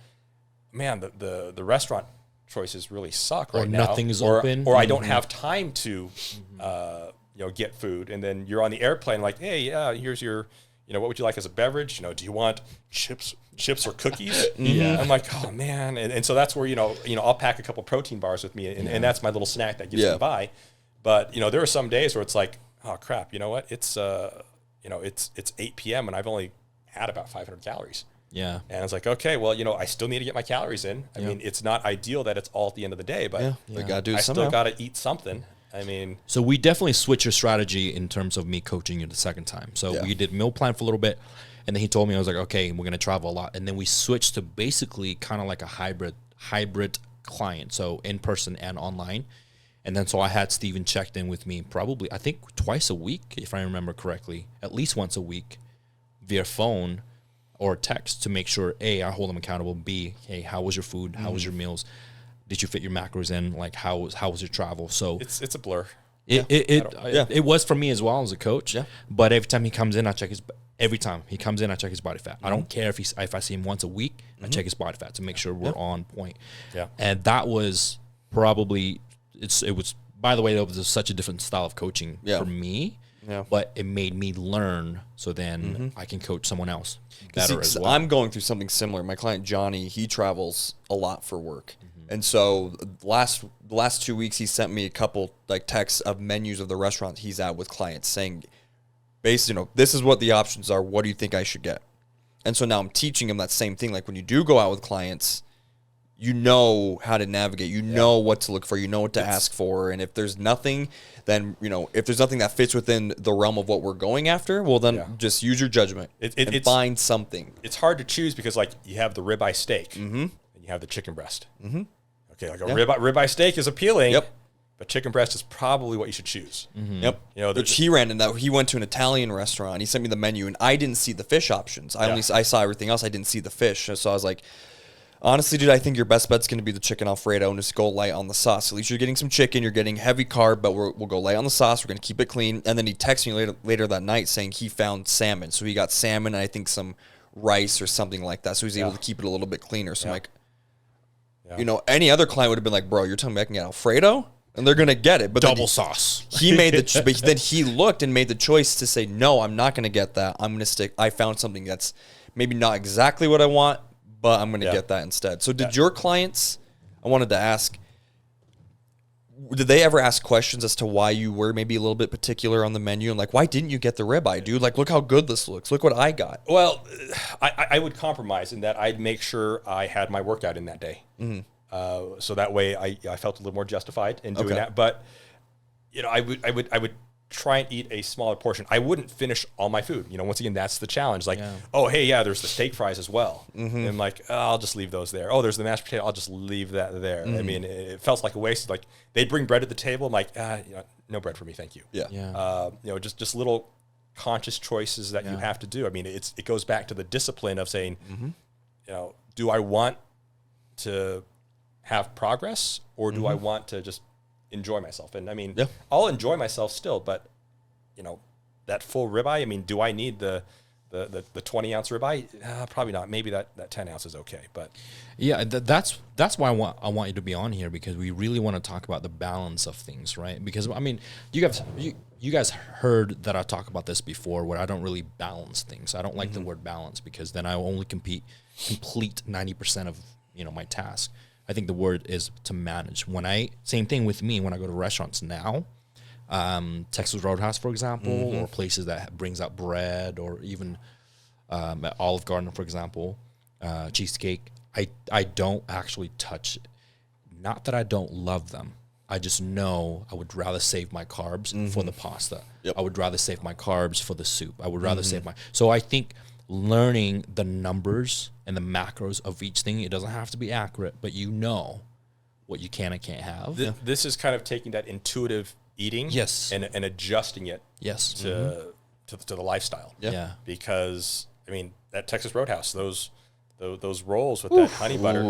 Man, the restaurant choices really suck right now. Or nothing is open. Or I don't have time to, get food. And then you're on the airplane like, hey, here's your, what would you like as a beverage? Do you want chips or cookies? Yeah. I'm like, oh man. And so that's where, I'll pack a couple protein bars with me, and that's my little snack that gets me by. But, there are some days where it's like, oh crap, you know what? It's 8 p.m. and I've only had about 500 calories. Yeah. And it's like, okay, well, I still need to get my calories in. I mean, it's not ideal that it's all at the end of the day, but they got to do I somehow. still got to eat something. I mean, so we definitely switched your strategy in terms of me coaching you the second time. So we did meal plan for a little bit, and then he told me, I was like, okay, we're going to travel a lot. And then we switched to basically kind of like a hybrid client. So in person and online. And then so I had Steven checked in with me probably, I think twice a week, if I remember correctly, at least once a week via phone or text to make sure, A, I hold him accountable. B, hey, how was your food? How was your meals? Did you fit your macros in? Like how was your travel? So it's a blur. It was for me as well as a coach. Yeah. But every time he comes in, I check his body fat. I don't care if I see him once a week, I check his body fat to make sure we're on point. Yeah. And that was probably it was, by the way, that was such a different style of coaching for me. Yeah. But it made me learn, so then I can coach someone else better as well. I'm going through something similar. My client Johnny, he travels a lot for work. And so the last 2 weeks, he sent me a couple like texts of menus of the restaurants he's at with clients saying, basically, this is what the options are. What do you think I should get? And so now I'm teaching him that same thing. Like when you do go out with clients, you know how to navigate. You know what to look for. You know what to ask for. And if there's nothing, then, if there's nothing that fits within the realm of what we're going after, well, then just use your judgment and find something. It's hard to choose because, like, you have the ribeye steak and you have the chicken breast. Okay, like a ribeye steak is appealing. Yep. But chicken breast is probably what you should choose. Yep. Which he ran in that. He went to an Italian restaurant. He sent me the menu, and I didn't see the fish options. I saw everything else. I didn't see the fish. So I was like, honestly, dude, I think your best bet's going to be the chicken Alfredo and just go light on the sauce. At least you're getting some chicken. You're getting heavy carb, but we'll go light on the sauce. We're going to keep it clean. And then he texted me later that night saying he found salmon. So he got salmon and I think some rice or something like that. So he's able to keep it a little bit cleaner. So I'm like, any other client would have been like, bro, you're telling me I can get Alfredo? And they're going to get it. But double sauce. He made but then he looked and made the choice to say, no, I'm not going to get that. I'm going to stick. I found something that's maybe not exactly what I want, but I'm going to get that instead. So did your clients, I wanted to ask, did they ever ask questions as to why you were maybe a little bit particular on the menu? And like, why didn't you get the ribeye, dude? Like, look how good this looks. Look what I got. Well, I would compromise in that I'd make sure I had my workout in that day. So that way I felt a little more justified in doing that. But, I would try and eat a smaller portion. I wouldn't finish all my food. Once again, that's the challenge. Like, there's the steak fries as well. And I'm like, I'll just leave those there. Oh, there's the mashed potato. I'll just leave that there. I mean, it felt like a waste. Like they'd bring bread to the table. I'm like, no bread for me. Thank you. Just little conscious choices that you have to do. I mean, it goes back to the discipline of saying, do I want to have progress or do I want to just enjoy myself? And I mean, I'll enjoy myself still, but that full ribeye, I mean, do I need the 20 ounce ribeye? Probably not. Maybe that 10 ounce is okay. But that's why I want you to be on here, because we really want to talk about the balance of things, right? Because I mean, you guys heard that I talk about this before, where I don't really balance things. I don't like the word balance, because then I will only complete 90% of my task. I think the word is to manage. Same thing with me when I go to restaurants now, Texas Roadhouse, for example, or places that brings out bread, or even at Olive Garden, for example, cheesecake. I don't actually touch it. Not that I don't love them. I just know I would rather save my carbs for the pasta. I would rather save my carbs for the soup. I would rather save So I think learning the numbers and the macros of each thing, it doesn't have to be accurate, but what you can and can't have. This is kind of taking that intuitive eating and adjusting it to the lifestyle. Because, I mean, that Texas Roadhouse, those rolls with that honey butter,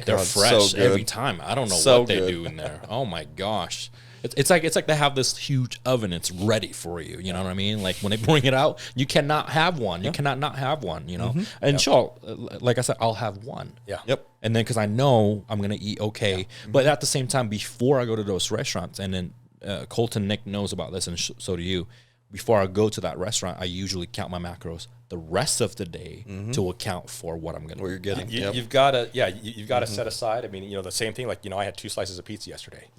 they're fresh every time. I don't know what they do in there. Oh my gosh. It's like they have this huge oven. It's ready for you. You know what I mean? Like when they bring it out, you cannot have one. You cannot not have one. And sure, like I said, I'll have one. And then because I know I'm gonna eat but at the same time, before I go to those restaurants, and then Colton, Nick knows about this, and so do you. Before I go to that restaurant, I usually count my macros the rest of the day to account for what I'm gonna. What you're getting. You've got to you've got to set aside. I mean, the same thing. Like I had 2 slices of pizza yesterday.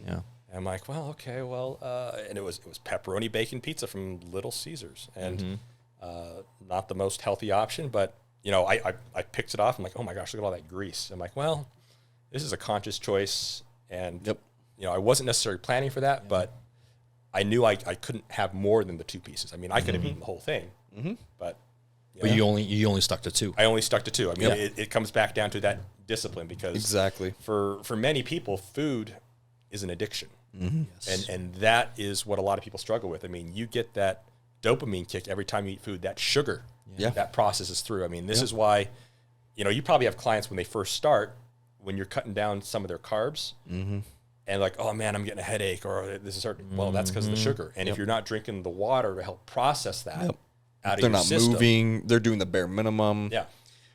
And I'm like, well, okay, and it was pepperoni bacon pizza from Little Caesars, and not the most healthy option, but I picked it off. I'm like, oh my gosh, look at all that grease. I'm like, well, this is a conscious choice, and I wasn't necessarily planning for that, but I knew I couldn't have more than the 2 pieces. I mean, I could have eaten the whole thing, but you only stuck to 2. I only stuck to 2. I mean, it comes back down to that discipline, because exactly for many people, food is an addiction. And that is what a lot of people struggle with. I mean, you get that dopamine kick every time you eat food, that sugar that processes through. I mean, this is why, you probably have clients when they first start, when you're cutting down some of their carbs and like, oh man, I'm getting a headache or this is hurting. Well, that's because of the sugar. And if you're not drinking the water to help process that out of They're your not system, moving. They're doing the bare minimum. Yeah.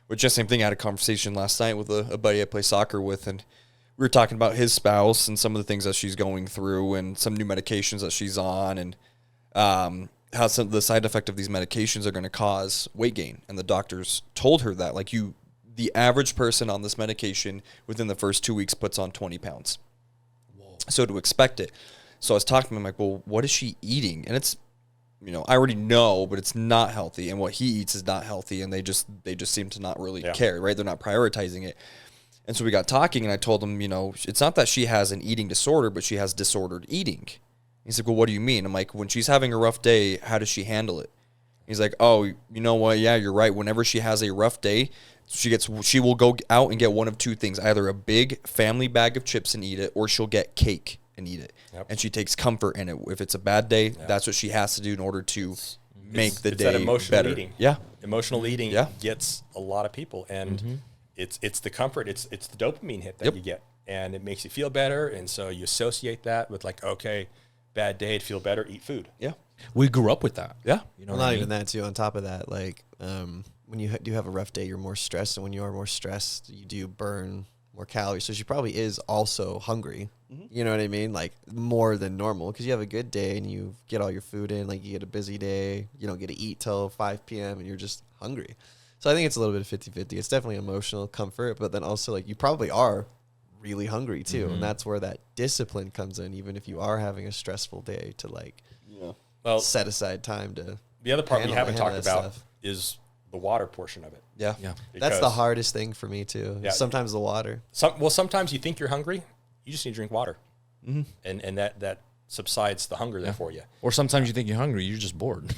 Which just same thing. I had a conversation last night with a buddy I play soccer with, and we were talking about his spouse and some of the things that she's going through and some new medications that she's on, and how some of the side effect of these medications are going to cause weight gain. And the doctors told her that, like, the average person on this medication within the first 2 weeks puts on 20 pounds. Whoa. So to expect it. So I was talking to him, like, well, what is she eating? And it's, I already know, but it's not healthy. And what he eats is not healthy. And they just seem to not really care, right? They're not prioritizing it. And so we got talking, and I told him, it's not that she has an eating disorder, but she has disordered eating. He's like, well, what do you mean? I'm like, when she's having a rough day, how does she handle it? He's like, oh, you know what? Yeah, you're right. Whenever she has a rough day, she will go out and get one of two things, either a big family bag of chips and eat it, or she'll get cake and eat it. Yep. And she takes comfort in it. If it's a bad day, that's what she has to do in order to make the day that emotional better. Eating. Yeah. Emotional eating gets a lot of people. And it's the comfort, it's the dopamine hit that you get. And it makes you feel better. And so you associate that with like, okay, bad day, to feel better, eat food. Yeah. We grew up with that. Yeah. Well, not even that too. On top of that, like when you do have a rough day, you're more stressed. And when you are more stressed, you do burn more calories. So she probably is also hungry. You know what I mean? Like more than normal, because you have a good day and you get all your food in. Like you get a busy day, you don't get to eat till 5 p.m. and you're just hungry. So I think it's a little bit of 50-50. It's definitely emotional comfort, but then also like you probably are really hungry too. And that's where that discipline comes in, even if you are having a stressful day, to like set aside time to. The other part we haven't talked about is the water portion of it. Yeah. That's the hardest thing for me too. Yeah. Sometimes the water. Sometimes you think you're hungry, you just need to drink water. And that subsides the hunger there for you. Or sometimes you think you're hungry, you're just bored.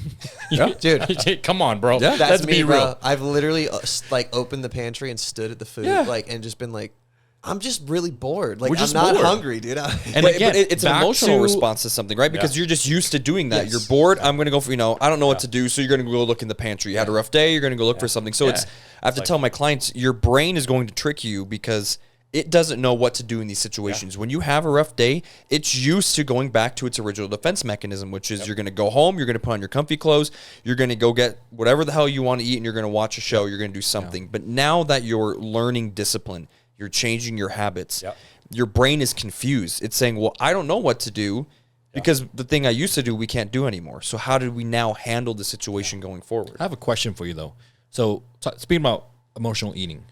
Dude, come on, bro. Yeah. Let's be real. I've literally like opened the pantry and stood at the food and just been like, I'm just really bored. Like, I'm not hungry, dude. And again, it's an emotional response to something, right? Because you're just used to doing that. You're bored. I'm going to go for, I don't know what to do. So you're going to go look in the pantry. You had a rough day. You're going to go look for something. So I have to tell my clients, your brain is going to trick you because it doesn't know what to do in these situations. When you have a rough day, it's used to going back to its original defense mechanism, which is you're going to go home, you're going to put on your comfy clothes, you're going to go get whatever the hell you want to eat, and you're going to watch a show, you're going to do something. But now that you're learning discipline, you're changing your habits, your brain is confused. It's saying, well, I don't know what to do because the thing I used to do, we can't do anymore. So how do we now handle the situation going forward? I have a question for you, though. So speaking about emotional eating,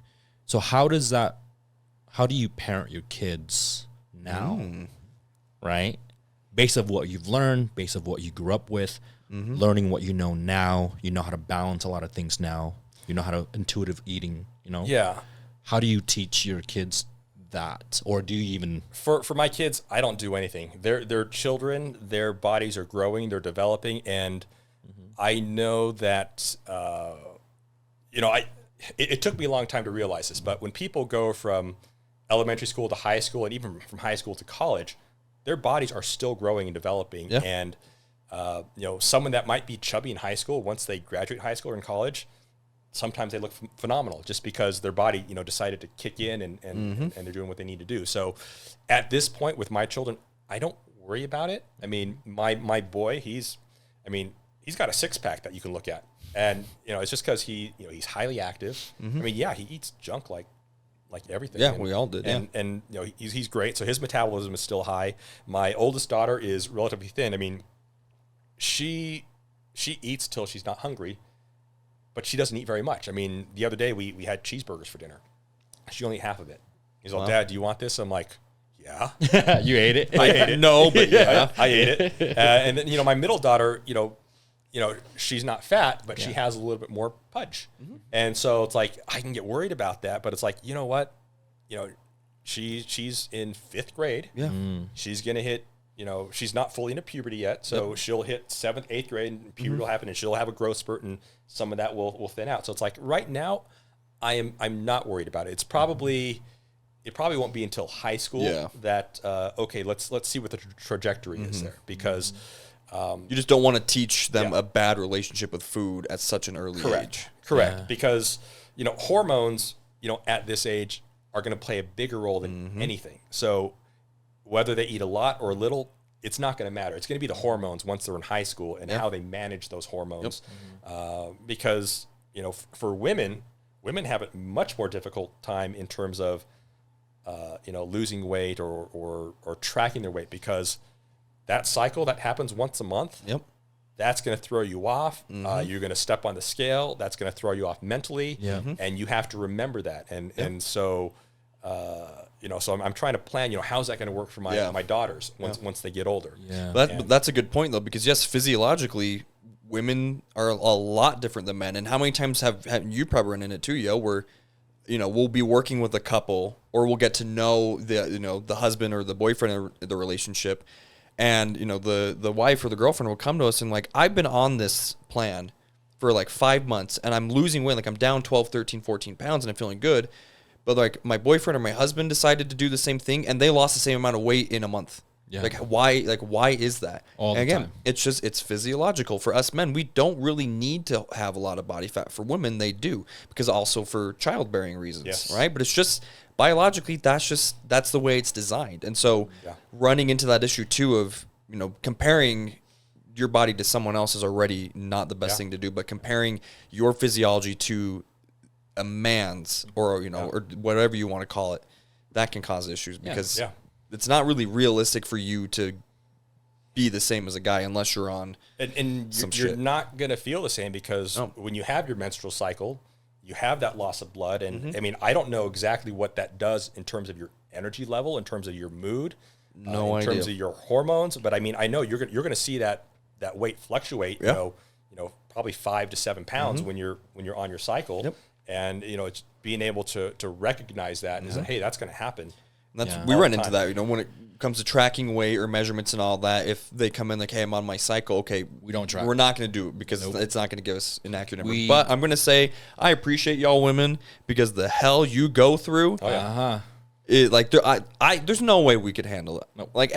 so how do you parent your kids now, right? Based on what you've learned, based on what you grew up with, learning what you know now, you know how to balance a lot of things now, you know how to intuitive eating, Yeah. How do you teach your kids that? Or do you even... For my kids, I don't do anything. They're children, their bodies are growing, they're developing, and I know that, it took me a long time to realize this, but when people go from elementary school to high school and even from high school to college, their bodies are still growing and developing. Yeah. And, someone that might be chubby in high school, once they graduate high school or in college, sometimes they look phenomenal just because their body, decided to kick in and they're doing what they need to do. So at this point with my children, I don't worry about it. I mean, my boy, he's got a 6-pack that you can look at. And, it's just because he's highly active. I mean, he eats junk like everything. Yeah, we all did. And he's great. So his metabolism is still high. My oldest daughter is relatively thin. I mean, she eats till she's not hungry, but she doesn't eat very much. I mean, the other day we had cheeseburgers for dinner. She only ate half of it. He's like, Dad, do you want this? I'm like, yeah. You ate it? I ate it. No, but I ate it. And then, my middle daughter, she's not fat, but she has a little bit more pudge. And so it's like, I can get worried about that, but it's like, you know what? She's in 5th grade. Yeah. She's going to hit, she's not fully into puberty yet. So she'll hit 7th, 8th grade and puberty will happen and she'll have a growth spurt and some of that will thin out. So it's like right now I'm not worried about it. It's probably it probably won't be until high school that okay, let's see what the trajectory is there, because you just don't want to teach them a bad relationship with food at such an early age. Correct. Because, hormones, at this age are going to play a bigger role than anything. So whether they eat a lot or a little, it's not going to matter. It's going to be the hormones once they're in high school and how they manage those hormones. Because, for women have a much more difficult time in terms of, losing weight or tracking their weight, because that cycle that happens once a month, that's going to throw you off. You're going to step on the scale. That's going to throw you off mentally. And you have to remember that. And so, so I'm trying to plan, how's that going to work for my daughters once they get older. But that's a good point, though, because, yes, physiologically, women are a lot different than men. And how many times have you probably run in it too, where, we'll be working with a couple, or we'll get to know the husband or the boyfriend of the relationship, and, the wife or the girlfriend will come to us and, like, I've been on this plan for, like, 5 months, and I'm losing weight. Like, I'm down 12, 13, 14 pounds, and I'm feeling good. But, like, my boyfriend or my husband decided to do the same thing, and they lost the same amount of weight in a month. Like, why is that? All the time. It's physiological. For us men, we don't really need to have a lot of body fat. For women, they do, because also for childbearing reasons, right? But it's just biologically, that's the way it's designed. And so running into that issue too of, comparing your body to someone else is already not the best thing to do, but comparing your physiology to a man's or whatever you want to call it, that can cause issues, because it's not really realistic for you to be the same as a guy unless you're on you're not going to feel the same, because when you have your menstrual cycle, you have that loss of blood. And I mean, I don't know exactly what that does in terms of your energy level, in terms of your mood, in terms of your hormones. But I mean, I know you're going to see that weight fluctuate, probably 5 to 7 pounds when you're on your cycle. And, it's being able to recognize that and say, hey, that's going to happen. We run into that, when it comes to tracking weight or measurements and all that. If they come in like, hey, I'm on my cycle, okay, we don't track. We're not going to do it, because it's not going to give us an accurate number. But I'm going to say I appreciate y'all women, because the hell you go through, there's no way we could handle it. No. Like,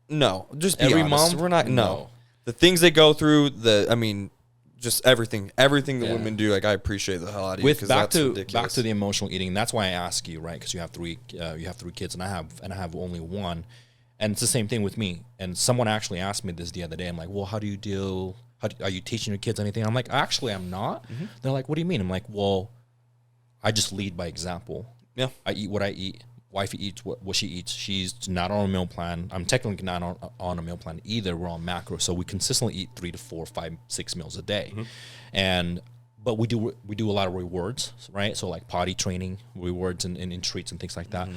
no, just be every honest. month. We're not. No, the things they go through. Just everything that women do, like, I appreciate the hell out of you. Back to the emotional eating. That's why I ask you, right? Because you have three kids, and I have only one, and it's the same thing with me. And someone actually asked me this the other day. I'm like, well, how do you deal? Are you teaching your kids anything? I'm like, actually, I'm not. They're like, what do you mean? I'm like, well, I just lead by example. Yeah, I eat what I eat. Wife eats what she eats. She's not on a meal plan. I'm technically not on a meal plan either. We're on macro, so we consistently eat 3 to 4, 5, 6 meals a day, but we do a lot of rewards, right? So like potty training, rewards, and treats and things like that.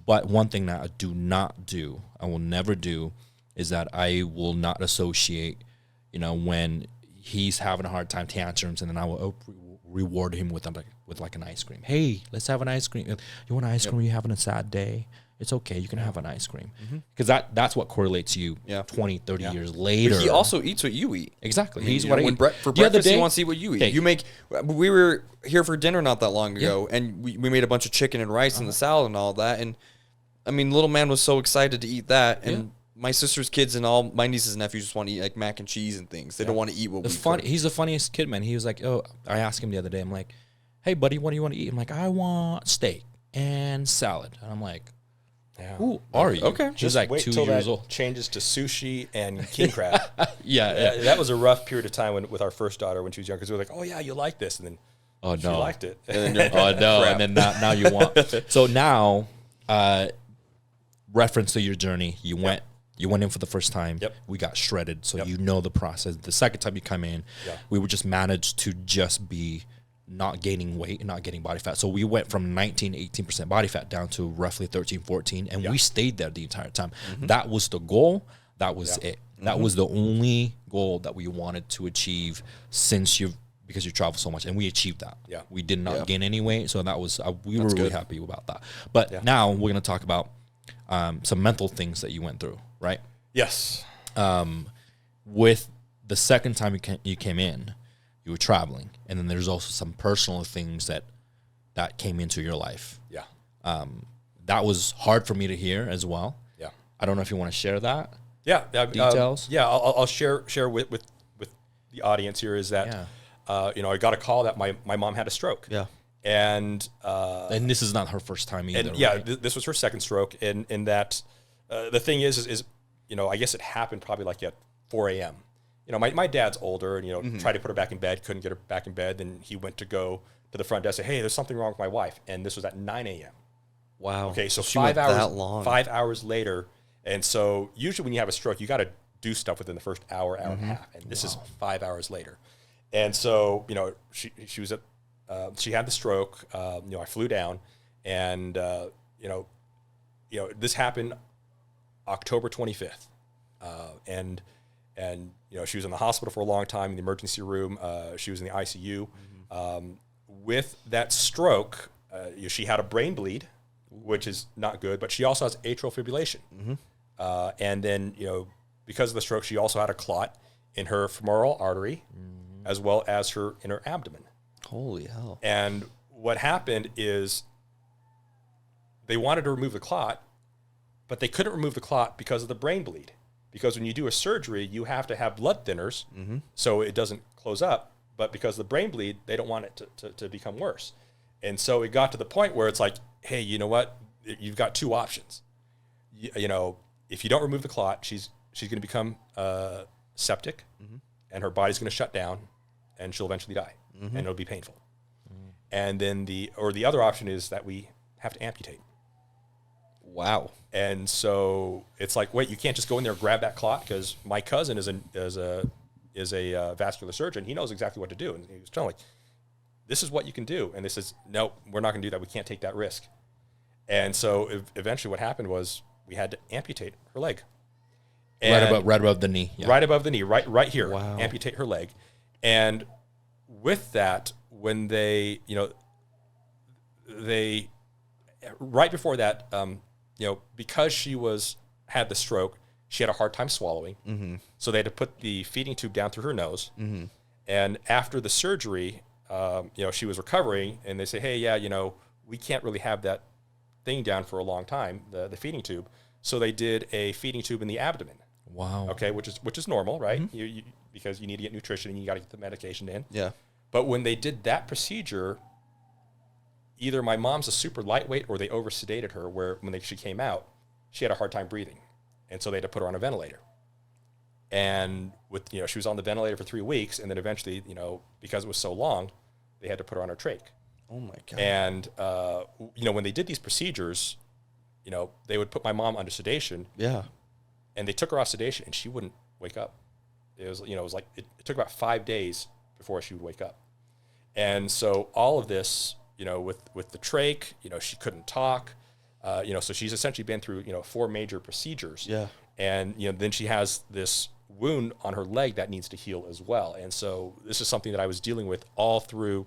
But one thing that I do not do, I will never do, is that I will not associate, when he's having a hard time, tantrums, and then I will reward him with an ice cream. Hey, let's have an ice cream. You want an ice cream? You're having a sad day. It's okay. You can have an ice cream. Because that's what correlates you 20, 30 years later. But he also eats what you eat. Exactly. He's what for breakfast, he wants to eat what you eat. We were here for dinner not that long ago, and we made a bunch of chicken and rice and the salad and all that. And I mean, little man was so excited to eat that. And my sister's kids and all my nieces and nephews just want to eat like mac and cheese and things. They don't want to eat what we eat. He's the funniest kid, man. He was like, I asked him the other day, I'm like, hey, buddy, what do you want to eat? I'm like, I want steak and salad. And I'm like, who are you? Okay. He's like 2 years old. Changes to sushi and king crab. Yeah. That was a rough period of time with our first daughter when she was young, because we were like, oh, yeah, you like this. And then she liked it. And then and then now you want. So now, reference to your journey, you went in for the first time. We got shredded, so you know the process. The second time you come in, we would just manage to just be not gaining weight and not getting body fat. So we went from 19, 18% body fat down to roughly 13, 14, and we stayed there the entire time. That was the goal. That was it. That was the only goal that we wanted to achieve because you travel so much, and we achieved that. We did not gain any weight, so that was we were really happy about that. But now we're going to talk about some mental things that you went through, right? Yes. With the second time you came in, you were traveling, and then there's also some personal things that came into your life. that was hard for me to hear as well. Yeah. I don't know if you want to share that. Yeah. Details? I'll share with the audience here is that, I got a call that my mom had a stroke. Yeah. And this is not her first time either. and yeah, right? this was her second stroke. And that the thing is, I guess it happened probably like at 4 a.m. My dad's older and, tried to put her back in bed, couldn't get her back in bed. Then he went to go to the front desk, say, hey, there's something wrong with my wife. And this was at 9 a.m. Wow. Okay, so she 5 went hours, that long. 5 hours later. And so usually when you have a stroke, you got to do stuff within the first hour and a half. And this is 5 hours later. And so, she was she had the stroke. I flew down and, this happened October 25th. And she was in the hospital for a long time in the emergency room. She was in the ICU. With that stroke, she had a brain bleed, which is not good, but she also has atrial fibrillation. And then, because of the stroke, she also had a clot in her femoral artery, as well as in her abdomen. Holy hell. And what happened is they wanted to remove the clot, but they couldn't remove the clot because of the brain bleed. Because when you do a surgery, you have to have blood thinners so it doesn't close up. But because of the brain bleed, they don't want it to become worse. And so it got to the point where it's like, hey, you know what? You've got two options. If you don't remove the clot, she's going to become septic, and her body's going to shut down, and she'll eventually die, and it'll be painful. And then the other option is that we have to amputate. Wow. And so it's like, wait, you can't just go in there and grab that clot, because my cousin is a vascular surgeon. He knows exactly what to do, and he was telling me, this is what you can do. And they says, no, we're not going to do that. We can't take that risk. And so eventually what happened was we had to amputate her leg. And Right above the knee. Yeah. Right above the knee, right here. Wow. Amputate her leg. And with that, when they right before that, because she had the stroke, she had a hard time swallowing. So they had to put the feeding tube down through her nose. And after the surgery, she was recovering, and they say, hey, we can't really have that thing down for a long time, the feeding tube. So they did a feeding tube in the abdomen. Wow. Okay, which is normal, right? You because you need to get nutrition and you got to get the medication in. Yeah. But when they did that procedure, either my mom's a super lightweight or they over sedated her, where when she came out, she had a hard time breathing, and so they had to put her on a ventilator. And she was on the ventilator for 3 weeks, and then eventually, because it was so long, they had to put her on her trach. Oh my God. And when they did these procedures, they would put my mom under sedation. Yeah. And they took her off sedation, and she wouldn't wake up. It was like it took about 5 days before she would wake up. And so all of this, with the trach, she couldn't talk. So she's essentially been through 4 major procedures. Yeah. And then she has this wound on her leg that needs to heal as well. And so this is something that I was dealing with all through,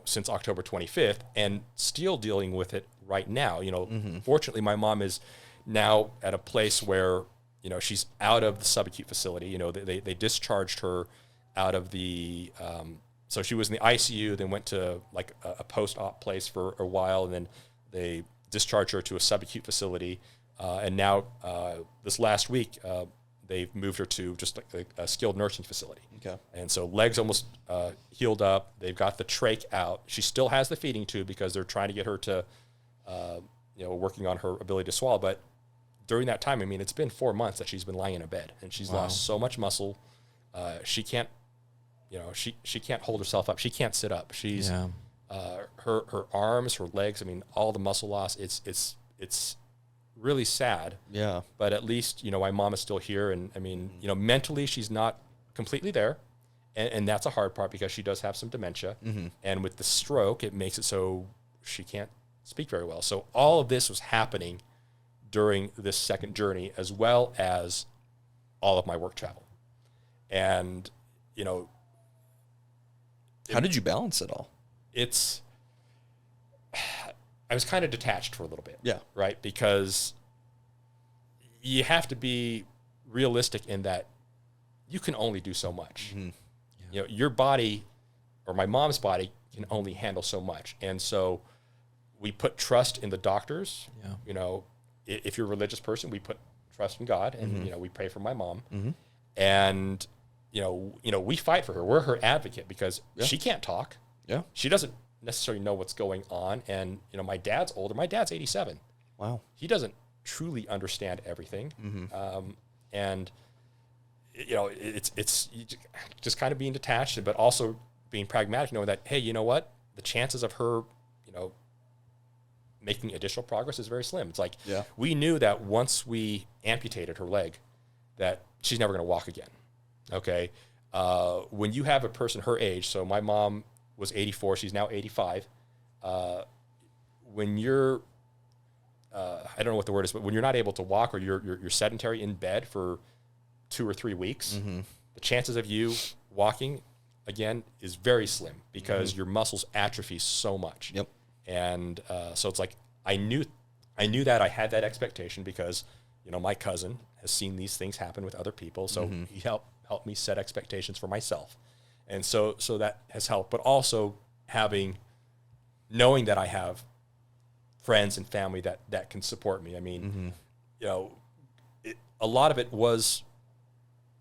since October 25th, and still dealing with it right now. Fortunately, my mom is now at a place where, she's out of the subacute facility. They discharged her out of the, so she was in the ICU, then went to like a post-op place for a while, and then they discharged her to a subacute facility. And now this last week, they've moved her to just like a skilled nursing facility. Okay. And so legs almost healed up. They've got the trach out. She still has the feeding tube because they're trying to get her to, working on her ability to swallow. But during that time, it's been 4 months that she's been lying in a bed, and she's lost so much muscle. She can't, she can't hold herself up. She can't sit up. She's her arms, her legs. All the muscle loss. It's really sad. Yeah. But at least, my mom is still here. And mentally she's not completely there. And that's a hard part because she does have some dementia. And with the stroke, it makes it so she can't speak very well. So all of this was happening during this second journey, as well as all of my work travel. And, how did you balance it all? I was kind of detached for a little bit. Yeah. Right? Because you have to be realistic in that you can only do so much. Your body, or my mom's body, can only handle so much. And so we put trust in the doctors. Yeah. You know, if you're a religious person, we put trust in God, and you know, we pray for my mom, and you know, we fight for her. We're her advocate because she can't talk. Yeah. She doesn't necessarily know what's going on, and you know, my dad's older. My dad's 87. Wow. He doesn't truly understand everything, and you know, it's just kind of being detached, but also being pragmatic, knowing that, hey, you know what, the chances of her, you know, making additional progress is very slim. It's like we knew that once we amputated her leg, that she's never going to walk again. Okay, when you have a person her age, so my mom was 84, she's now 85. When you're I don't know what the word is, but when you're not able to walk, or you're sedentary in bed for 2 or 3 weeks, the chances of you walking again is very slim because your muscles atrophy so much. Yep. And so it's like I knew that I had that expectation because, you know, my cousin has seen these things happen with other people, so he helped me set expectations for myself, and so that has helped. But also knowing that I have friends and family that can support me. I mean, you know, a lot of it was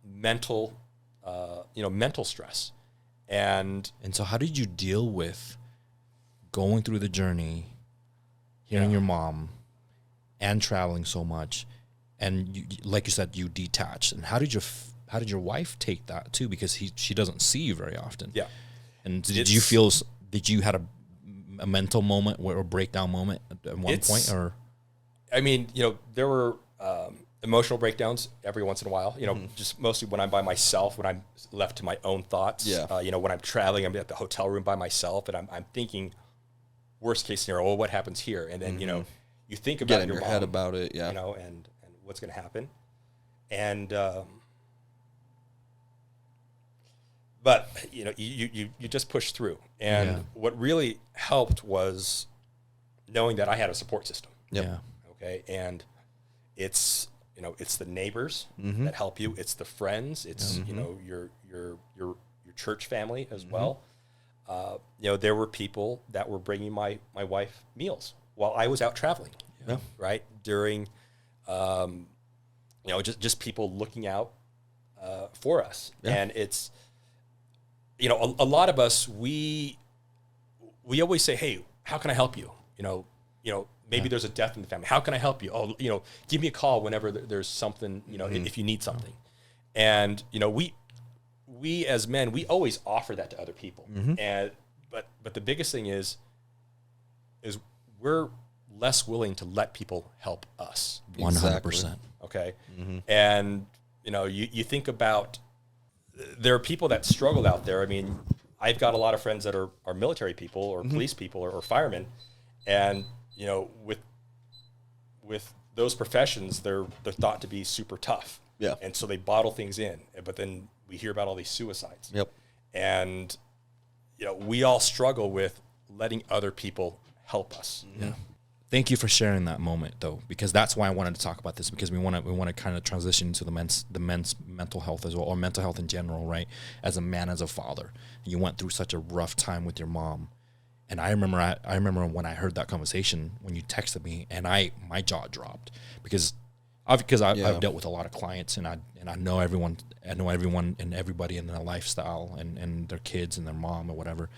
mental stress. And so how did you deal with going through the journey, hearing your mom, and traveling so much, and you, like you said, you detached? And how did your wife take that too? Because she doesn't see you very often. Yeah. And did you had a mental moment or a breakdown moment at one point? Or I mean, you know, there were emotional breakdowns every once in a while, you know, just mostly when I'm by myself, when I'm left to my own thoughts. You know, when I'm traveling, I'm at the hotel room by myself, and I'm thinking worst case scenario, what happens here? And then, you know, you think about Get in your mom, head about it. Yeah. You know, and what's going to happen. And, but you know, you just push through. And what really helped was knowing that I had a support system. yeah, Okay. And it's, you know, it's the neighbors that help you. It's the friends. It's, you know, your church family as well. You know, there were people that were bringing my wife meals while I was out traveling, right? During, you know, just people looking out for us. And it's, you know, a lot of us, we always say, hey, how can I help you? You know, maybe there's a death in the family. How can I help you? Oh, you know, give me a call whenever there's something, you know, if you need something. And, you know, we as men, we always offer that to other people. And, but the biggest thing is we're less willing to let people help us. 100%. Okay. And, you know, you think about, there are people that struggle out there. I mean, I've got a lot of friends that are military people or police people or firemen. And, you know, with those professions, they're thought to be super tough. Yeah. And so they bottle things in, but then we hear about all these suicides. Yep. And, you know, we all struggle with letting other people help us. Yeah. Thank you for sharing that moment, though, because that's why I wanted to talk about this, because we want to kind of transition to the men's mental health as well, or mental health in general, right? As a man, as a father, you went through such a rough time with your mom, and I remember when I heard that conversation when you texted me, and my jaw dropped because I've dealt with a lot of clients, and I know everyone, and everybody in their lifestyle and their kids and their mom or whatever.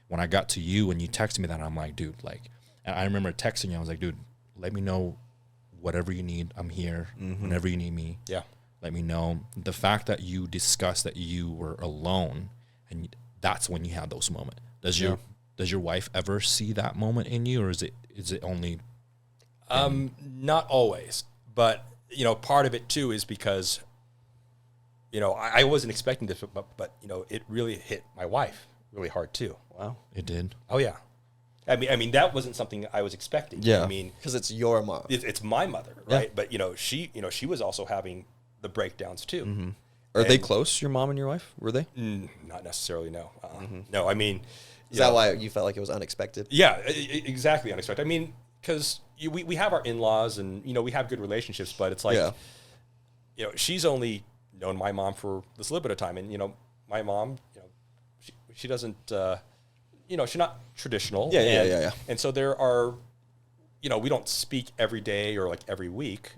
When I got to you and you texted me that, I'm like, dude, like. And I remember texting you. I was like, dude, let me know whatever you need. I'm here whenever you need me. Yeah. Let me know. The fact that you discussed that you were alone, and that's when you had those moments. Does your wife ever see that moment in you, or is it only? Not always, but you know, part of it too is because, you know, I wasn't expecting this, but you know, it really hit my wife really hard too. Wow. It did. Oh yeah. I mean, that wasn't something I was expecting. Yeah. I mean, Because it's your mom. it's my mother, right? But you know, she was also having the breakdowns too. Are they close, your mom and your wife? Were they? Not necessarily, no. No, I mean, Is that why you felt like it was unexpected? yeah, exactly unexpected. I mean, because we have our in-laws and you know we have good relationships, but it's like, you know, she's only known my mom for this little bit of time, and you know, my mom, you know, she doesn't. You know, she's not traditional. Yeah. And so there are, you know, we don't speak every day or like every week.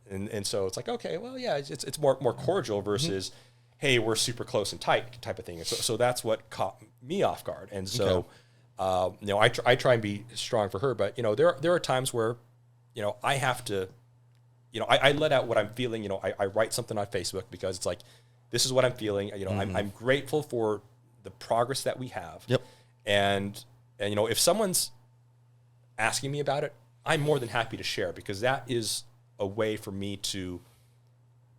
And so it's like, okay, well, yeah, it's more cordial versus, hey, we're super close and tight type of thing. And so that's what caught me off guard. And so, you know, I try and be strong for her, but you know, there are times where, you know, I have to, you know, I let out what I'm feeling. You know, I write something on Facebook because it's like, this is what I'm feeling. You know, I'm grateful for the progress that we have. Yep. And you know, if someone's asking me about it, I'm more than happy to share, because that is a way for me to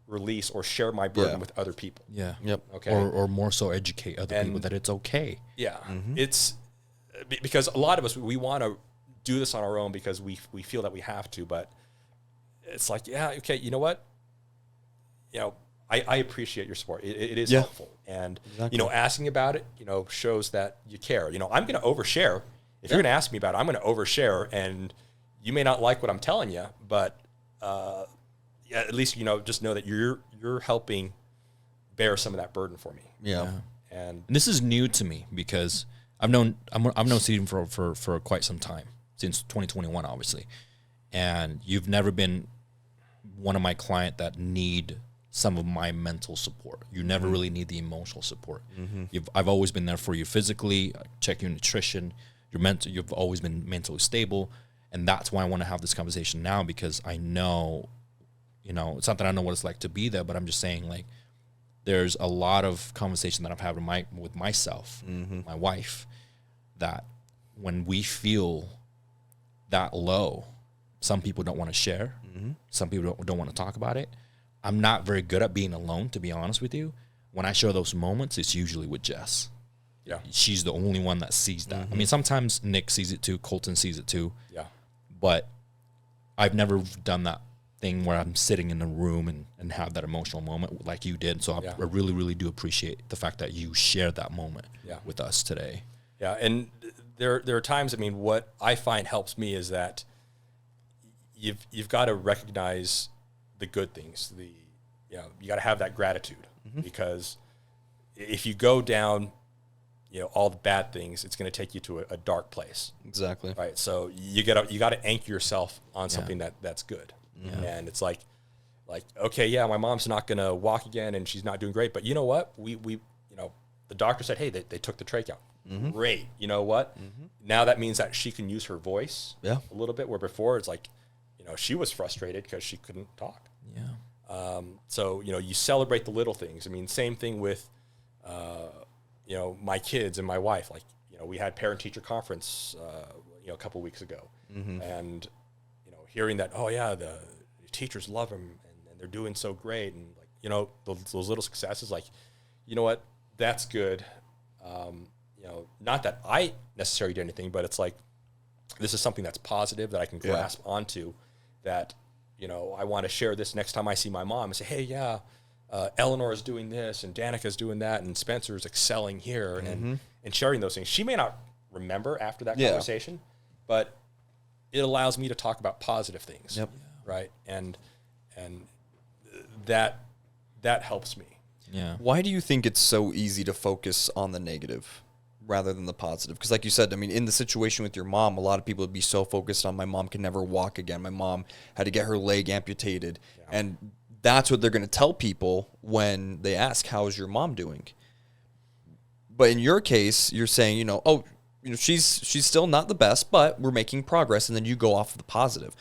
release or share my burden with other people. Yeah. Yep. Okay. Or more so educate other people that it's okay. Yeah. It's because a lot of us, we want to do this on our own because we feel that we have to, but it's like, yeah, okay, you know what? You know, I appreciate your support. It is helpful. And, you know, asking about it, you know, shows that you care. You know, I'm going to overshare. If you're going to ask me about it, I'm going to overshare, and you may not like what I'm telling you, but yeah, at least, you know, just know that you're helping bear some of that burden for me. Yeah. And this is new to me because I've known Steven for quite some time, since 2021, obviously. And you've never been one of my client that need some of my mental support. You never really need the emotional support. I've always been there for you physically, check your nutrition, you've always been mentally stable. And that's why I want to have this conversation now, because I know, you know, it's not that I know what it's like to be there, but I'm just saying, like, there's a lot of conversation that I've had with myself, my wife, that when we feel that low, some people don't want to share. Some people don't want to talk about it. I'm not very good at being alone, to be honest with you. When I share those moments, it's usually with Jess. yeah, She's the only one that sees that. I mean, sometimes Nick sees it too, Colton sees it too. yeah, But I've never done that thing where I'm sitting in a room and have that emotional moment like you did. So I really, really do appreciate the fact that you shared that moment with us today. yeah. And there are times, I mean, what I find helps me is that you've got to recognize the good things. You know, you got to have that gratitude, because if you go down, you know, all the bad things, it's going to take you to a dark place. Exactly. Right. So you got to anchor yourself on something that's good. And it's like, okay, yeah, my mom's not going to walk again and she's not doing great, but you know what? We you know, the doctor said, hey, they took the trach out. Great. You know what? Now that means that she can use her voice a little bit, where before it's like, you know, she was frustrated because she couldn't talk. Yeah. So, you know, you celebrate the little things. I mean, same thing with, you know, my kids and my wife. Like, you know, we had parent-teacher conference, you know, a couple weeks ago. And, you know, hearing that, oh, yeah, the teachers love them and they're doing so great. And, like, you know, those little successes, like, you know what, that's good. You know, not that I necessarily did anything, but it's like, this is something that's positive that I can grasp onto, that, you know, I want to share this next time I see my mom and say, hey, yeah, Eleanor is doing this and Danica's doing that and Spencer's excelling here, and sharing those things. She may not remember after that conversation, but it allows me to talk about positive things. Right. And that helps me. Yeah. Why do you think it's so easy to focus on the negative rather than the positive? Because like you said, I mean, in the situation with your mom, a lot of people would be so focused on, my mom can never walk again. My mom had to get her leg amputated. And that's what they're going to tell people when they ask, how is your mom doing? But in your case, you're saying, you know, oh, you know, she's still not the best, but we're making progress. And then you go off of the positive.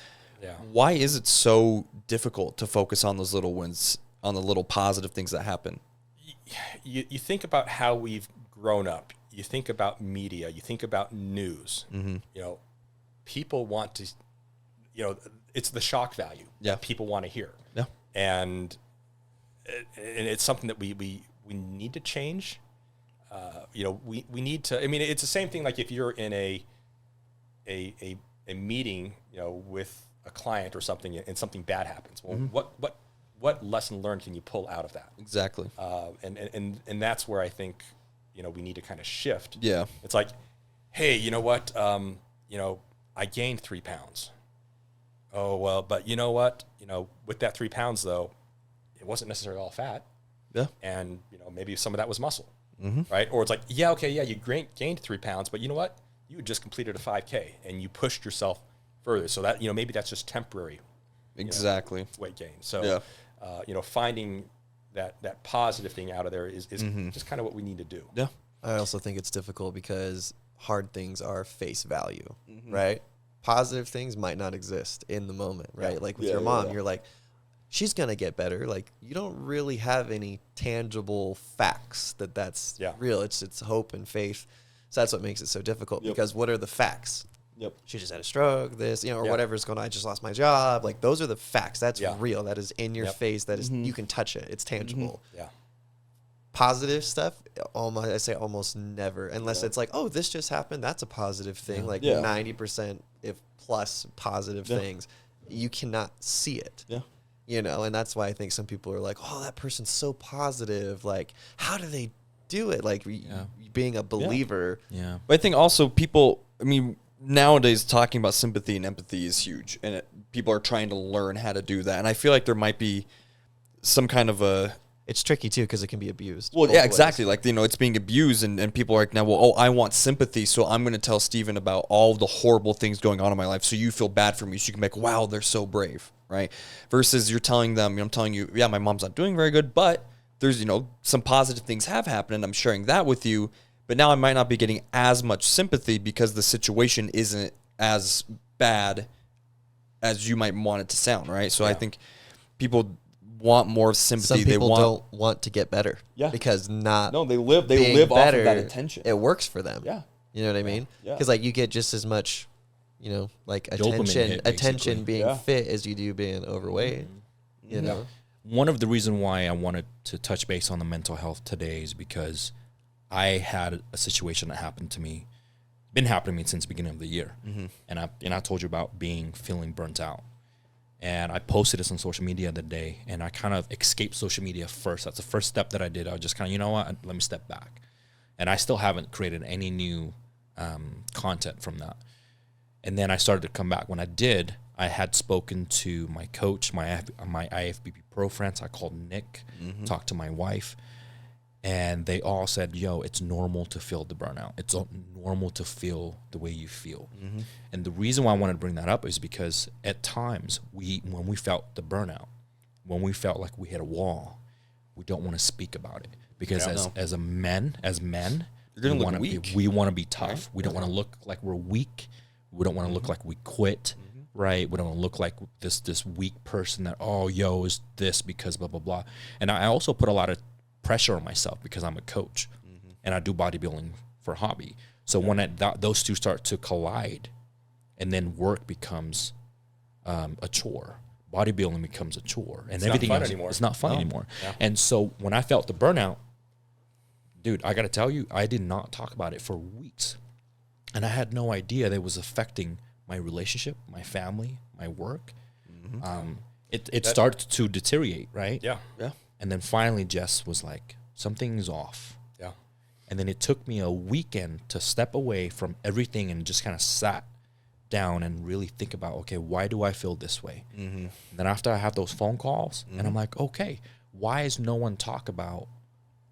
Yeah. Why is it so difficult to focus on those little wins, on the little positive things that happen? You think about how we've grown up. You think about media. You think about news. You know, people want to, you know, it's the shock value that people want to hear. Yeah. And it's something that we need to change. You know, we need to, I mean, it's the same thing like if you're in a meeting, you know, with a client or something, and something bad happens. Well, what lesson learned can you pull out of that? Exactly. And that's where I think, you know, we need to kind of shift. Yeah. It's like, hey, you know what? You know, I gained 3 pounds. Oh, well, but you know what? You know, with that 3 pounds though, it wasn't necessarily all fat. Yeah. And, you know, maybe some of that was muscle. Right. Or it's like, you gained 3 pounds, but you know what? You had just completed a 5K and you pushed yourself further. So that, maybe that's just temporary Exactly. weight gain. So, Yeah. finding that positive thing out of there is just kind of what we need to do. Yeah. I also think it's difficult because hard things are face value, right? Positive things might not exist in the moment, right? Yeah. Like with Yeah, your mom, yeah. you're like, she's going to get better. Like you don't really have any tangible facts that's Yeah. real. It's hope and faith. So that's what makes it so difficult Yep. because what are the facts? Yep. She just had a stroke, this, or Yeah. whatever's going on. I just lost my job. Like those are the facts. That's Yeah. real. That is in your Yep. face. That is, you can touch it. It's tangible. Yeah. Positive stuff, I say almost never, unless it's like, oh, this just happened. That's a positive thing. Like Yeah. 90%, if plus positive things, you cannot see it. Yeah. And that's why I think some people are like, oh, that person's so positive. Like, how do they do it? Like, being a believer. Yeah. But I think also people, nowadays talking about sympathy and empathy is huge, and people are trying to learn how to do that. And I feel like there might be some kind of a, It's tricky too because it can be abused. well, both yeah, ways. exactly. Like, it's being abused, and people are like, now, well, I want sympathy, so I'm going to tell Steven about all the horrible things going on in my life, so you feel bad for me, so you can be like, wow, they're so brave, right? Versus you're telling them, I'm telling you, yeah, my mom's not doing very good, but there's, some positive things have happened, and I'm sharing that with you, but now I might not be getting as much sympathy because the situation isn't as bad as you might want it to sound, right? So I think people want more sympathy. Some people they don't want to get better. Yeah. Because not they live being off better, of that attention. It works for them. Yeah. You know what I mean? Yeah. Because like you get just as much, like Dopamine hit, attention basically. being Yeah. fit as you do being overweight. You know? One of the reason why I wanted to touch base on the mental health today is because I had a situation that happened to me, been happening to me since the beginning of the year. And I told you about feeling burnt out. And I posted this on social media the day, and I kind of escaped social media first. That's the first step that I did. I was just kind of, you know what, let me step back. And I still haven't created any new content from that. And then I started to come back. When I did, I had spoken to my coach, my IFBB pro friends. I called Nick, talked to my wife, and they all said, yo, it's normal to feel the burnout. It's normal to feel the way you feel. And the reason why I wanted to bring that up is because at times when we felt the burnout, when we felt like we hit a wall, we don't want to speak about it. Because as men, You're gonna look weak. we want to be tough. We don't want to look like we're weak. We don't want to look like we quit, right? We don't want to look like this weak person that, oh, yo, is this because blah, blah, blah. And I also put a lot of pressure on myself because I'm a coach and I do bodybuilding for a hobby. So when those two start to collide and then work becomes a chore, bodybuilding becomes a chore, and everything not fun else, anymore. it's not fun anymore. Yeah. And so when I felt the burnout, dude, I got to tell you, I did not talk about it for weeks. And I had no idea that it was affecting my relationship, my family, my work. It started to deteriorate, right? Yeah. Yeah. And then finally Jess was like, something's off. Yeah. And then it took me a weekend to step away from everything and just kind of sat down and really think about, okay, why do I feel this way? And then after I have those phone calls, and I'm like, okay, why is no one talk about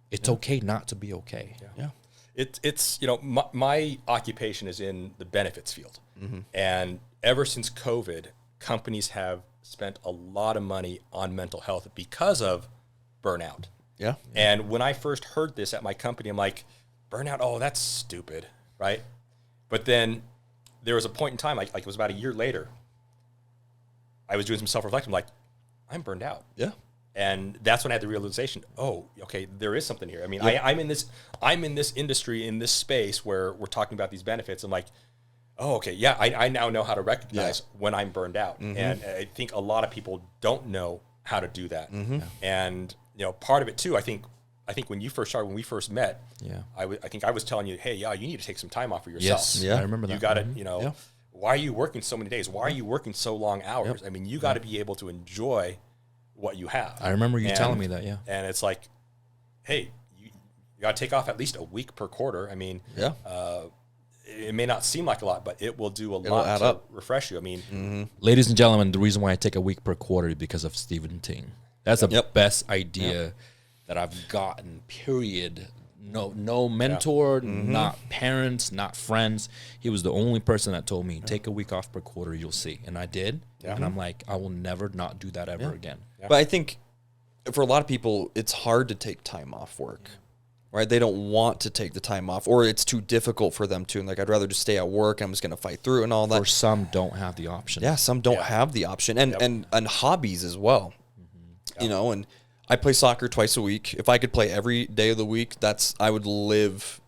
it's okay not to be okay? Yeah. It's my occupation is in the benefits field. And ever since COVID, companies have spent a lot of money on mental health because of burnout. Yeah. And when I first heard this at my company, I'm like, burnout, oh, that's stupid, right? But then there was a point in time, like it was about a year later, I was doing some self-reflection, like, I'm burned out. Yeah. And that's when I had the realization, oh, okay, there is something here. I mean, I'm in this industry, in this space where we're talking about these benefits. I'm like, oh, okay, yeah, I now know how to recognize when I'm burned out. And I think a lot of people don't know how to do that. And, part of it too, I think when you first started, when we first met, I think I was telling you, hey, yeah, you need to take some time off for yourself. Yes, Yeah. I remember that. You got to, why are you working so many days? Why are you working so long hours? I mean, you got to be able to enjoy what you have. I remember you telling me that, yeah. And it's like, hey, you got to take off at least a week per quarter. I mean, it may not seem like a lot, but it will do a lot add to up. refresh you. I mean, Ladies and gentlemen, the reason why I take a week per quarter is because of Stephen Ting. That's the best idea that I've gotten, period. no mentor, not parents, not friends. He was the only person that told me, take a week off per quarter, you'll see. And I did. And I'm like, I will never not do that ever again. But I think for a lot of people, it's hard to take time off work, right? They don't want to take the time off, or it's too difficult for them to. And like, I'd rather just stay at work. I'm just going to fight through it and all that. Or some don't have the option. Yeah, some don't have the option. And hobbies as well, you know, and I play soccer twice a week. If I could play every day of the week, I would live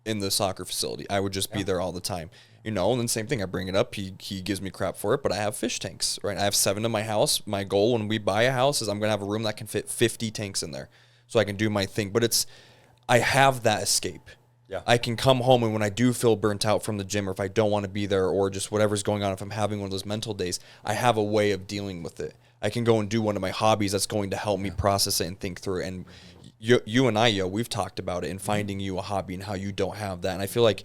in the soccer facility. I would just be there all the time, you know. And then same thing, I bring it up. He gives me crap for it, but I have fish tanks, right? I have 7 in my house. My goal when we buy a house is I'm going to have a room that can fit 50 tanks in there so I can do my thing. But I have that escape. Yeah. I can come home, and when I do feel burnt out from the gym, or if I don't want to be there, or just whatever's going on, if I'm having one of those mental days, I have a way of dealing with it. I can go and do one of my hobbies that's going to help me process it and think through it. And you and I, we've talked about it and finding you a hobby and how you don't have that. And I feel like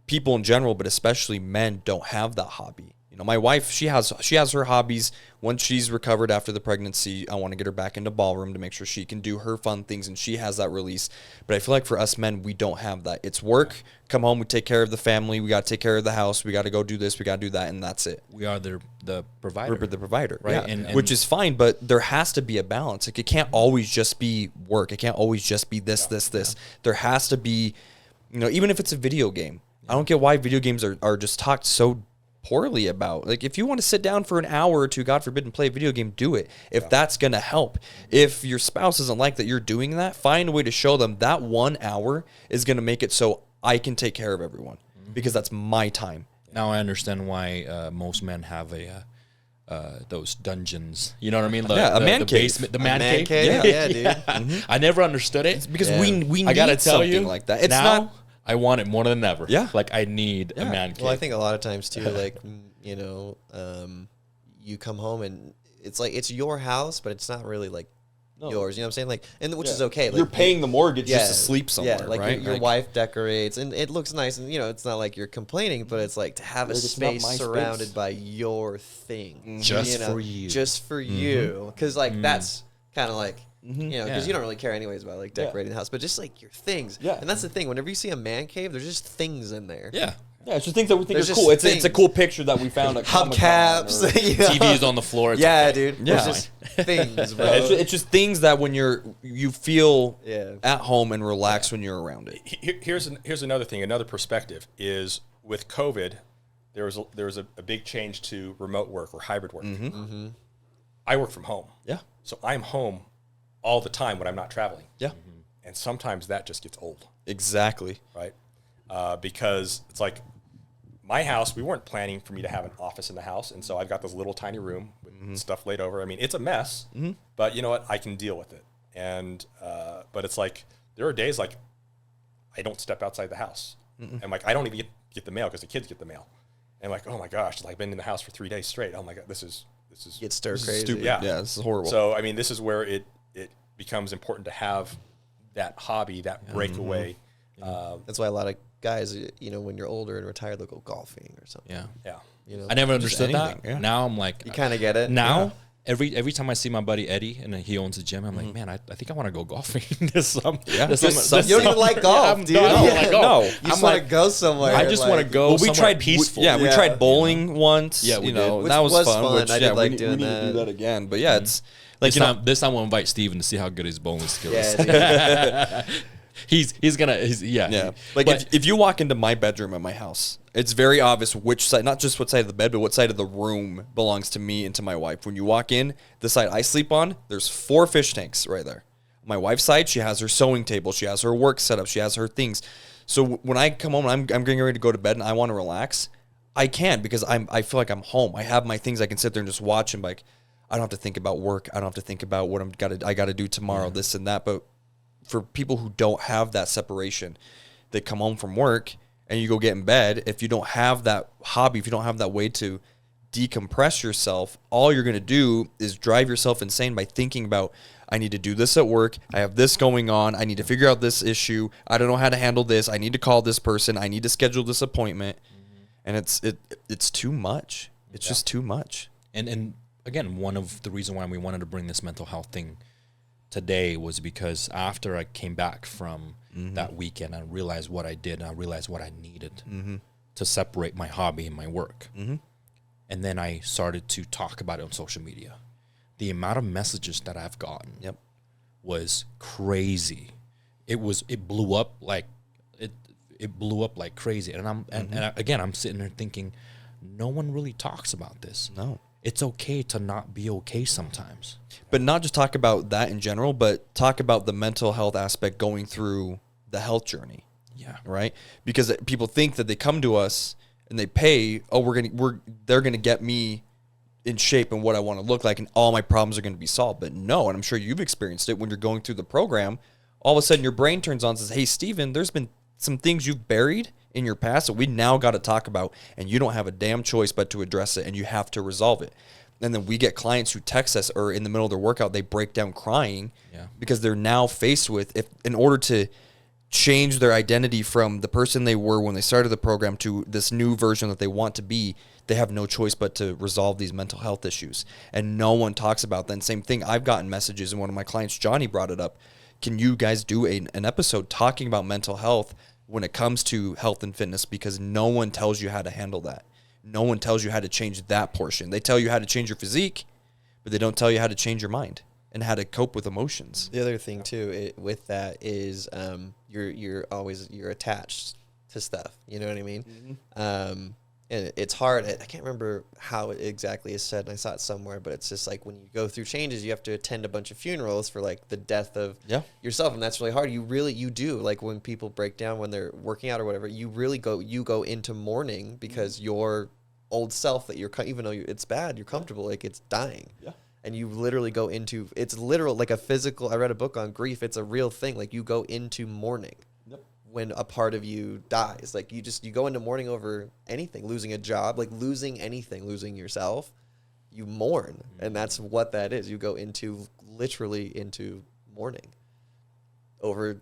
people in general, but especially men, don't have that hobby. You know, my wife, she has her hobbies. Once she's recovered after the pregnancy, I want to get her back into ballroom to make sure she can do her fun things and she has that release. But I feel like for us men, we don't have that. It's work, come home, we take care of the family, we got to take care of the house, we got to go do this, we got to do that, and that's it. We are the provider. We're the provider, right? Yeah. And which is fine, but there has to be a balance. Like, it can't always just be work. It can't always just be this. There has to be, you know, even if it's a video game. I don't get why video games are just talked so poorly about. Like, if you want to sit down for an hour or two, God forbid, and play a video game, do it. If that's going to help. If your spouse doesn't like that you're doing that, find a way to show them that 1 hour is going to make it so I can take care of everyone, because that's my time. Now I understand why most men have those dungeons. You know what I mean? A man cave. Basement, the man cave. Yeah, dude. Mm-hmm. I never understood it. It's because we need I gotta tell something you, like that. It's now, not. I want it more than ever. Yeah. Like, I need a man cave. Well, I think a lot of times too, like, you know, you come home and it's like, it's your house, but it's not really like yours. You know what I'm saying? Like, and which is okay. Like, you're paying the mortgage just to sleep somewhere, yeah, like right? your wife decorates and it looks nice, and you know, it's not like you're complaining, but it's like to have a space surrounded by your thing, just for you, because like that's kind of like. You know, because you don't really care anyways about like decorating the house, but just like your things. Yeah. And that's the thing. Whenever you see a man cave, there's just things in there. Yeah. Yeah, it's just things that we think There's are just cool. It's a cool things. picture that we found at Hubcaps. You know? TV is on the floor. It's Yeah, okay. dude. There's just things, bro. It's just things that when you feel Yeah. at home and relax when you're around it. Here's another thing. Another perspective is with COVID, there was a big change to remote work or hybrid work. I work from home. Yeah. So I'm home all the time when I'm not traveling. Yeah. And sometimes that just gets old. Exactly. Right? Because it's like my house, we weren't planning for me to have an office in the house. And so I've got this little tiny room with stuff laid over. I mean, it's a mess, but you know what? I can deal with it. And, but it's like, there are days like I don't step outside the house. And like, I don't even get the mail because the kids get the mail. And like, oh my gosh, like I've been in the house for 3 days straight. Oh my God, this is Get stir crazy. Stupid. Yeah. Yeah, this is horrible. So, I mean, this is where it becomes important to have that hobby, that breakaway. That's why a lot of guys, you know, when you're older and retired, they'll go golfing or something. Yeah. Yeah. You know, I never understood anything, that. yeah. Now I'm like, you kind of get it. now every time I see my buddy Eddie and he owns a gym, I'm like, man, I think I want to go golfing this summer. Yeah. This Just summer. You don't even like golf, dude. No, I don't Yeah. like golf. No. You I'm just want to like, go somewhere. I just want to go we somewhere tried peaceful. We Yeah. tried bowling once. Yeah, we you know, did. Which that was was fun. fun. Which, I did like we doing need to do that. that again. But yeah, it's like This time we'll invite Steven to see how good his bowling skill is. Yeah, dude. He's gonna yeah. Like but if you walk into my bedroom at my house, it's very obvious which side, not just what side of the bed, but what side of the room belongs to me and to my wife. When you walk in, the side I sleep on, there's 4 fish tanks right there. My wife's side, she has her sewing table, she has her work set up, she has her things. So when I come home and I'm getting ready to go to bed and I want to relax, I can, because I feel like I'm home. I have my things. I can sit there and just watch and like, I don't have to think about work. I don't have to think about what I got to do tomorrow, this and that. But for people who don't have that separation, they come home from work and you go get in bed. If you don't have that hobby, if you don't have that way to decompress yourself, all you're going to do is drive yourself insane by thinking about, I need to do this at work. I have this going on. I need to figure out this issue. I don't know how to handle this. I need to call this person. I need to schedule this appointment. And it's too much. It's just too much. And again, one of the reasons why we wanted to bring this mental health thing today was because after I came back from that weekend. I realized what I did, and I realized what I needed to separate my hobby and my work. And then I started to talk about it on social media. The amount of messages that I've gotten was crazy. It blew up like it blew up like crazy. And again, I'm sitting there thinking, no one really talks about this. No. It's okay to not be okay sometimes. But not just talk about that in general, but talk about the mental health aspect going through the health journey. Yeah. Right? Because people think that they come to us and they pay, they're gonna get me in shape and what I want to look like, and all my problems are going to be solved. But no, and I'm sure you've experienced it when you're going through the program. All of a sudden, your brain turns on and says, "Hey, Steven, there's been some things you've buried in your past that we now got to talk about, and you don't have a damn choice but to address it, and you have to resolve it." And then we get clients who text us, or in the middle of their workout, they break down crying because they're now faced with, if in order to change their identity from the person they were when they started the program to this new version that they want to be, they have no choice but to resolve these mental health issues. And no one talks about that. Same thing, I've gotten messages, and one of my clients, Johnny, brought it up. Can you guys do an episode talking about mental health when it comes to health and fitness? Because no one tells you how to handle that. No one tells you how to change that portion. They tell you how to change your physique, but they don't tell you how to change your mind and how to cope with emotions. The other thing too with that is you're attached to stuff. You know what I mean? And it's hard. I can't remember how it exactly is said, and I saw it somewhere, but it's just like when you go through changes, you have to attend a bunch of funerals for like the death of yourself, and that's really hard. You do like when people break down when they're working out or whatever, you go into mourning because your old self that you're, even though it's bad, you're comfortable, like it's dying. Yeah. And you literally go into, it's literal, like a physical, I read a book on grief. It's a real thing. Like you go into mourning when a part of you dies. Like you go into mourning over anything, losing a job, like losing anything, losing yourself, you mourn. And that's what that is. You go literally into mourning over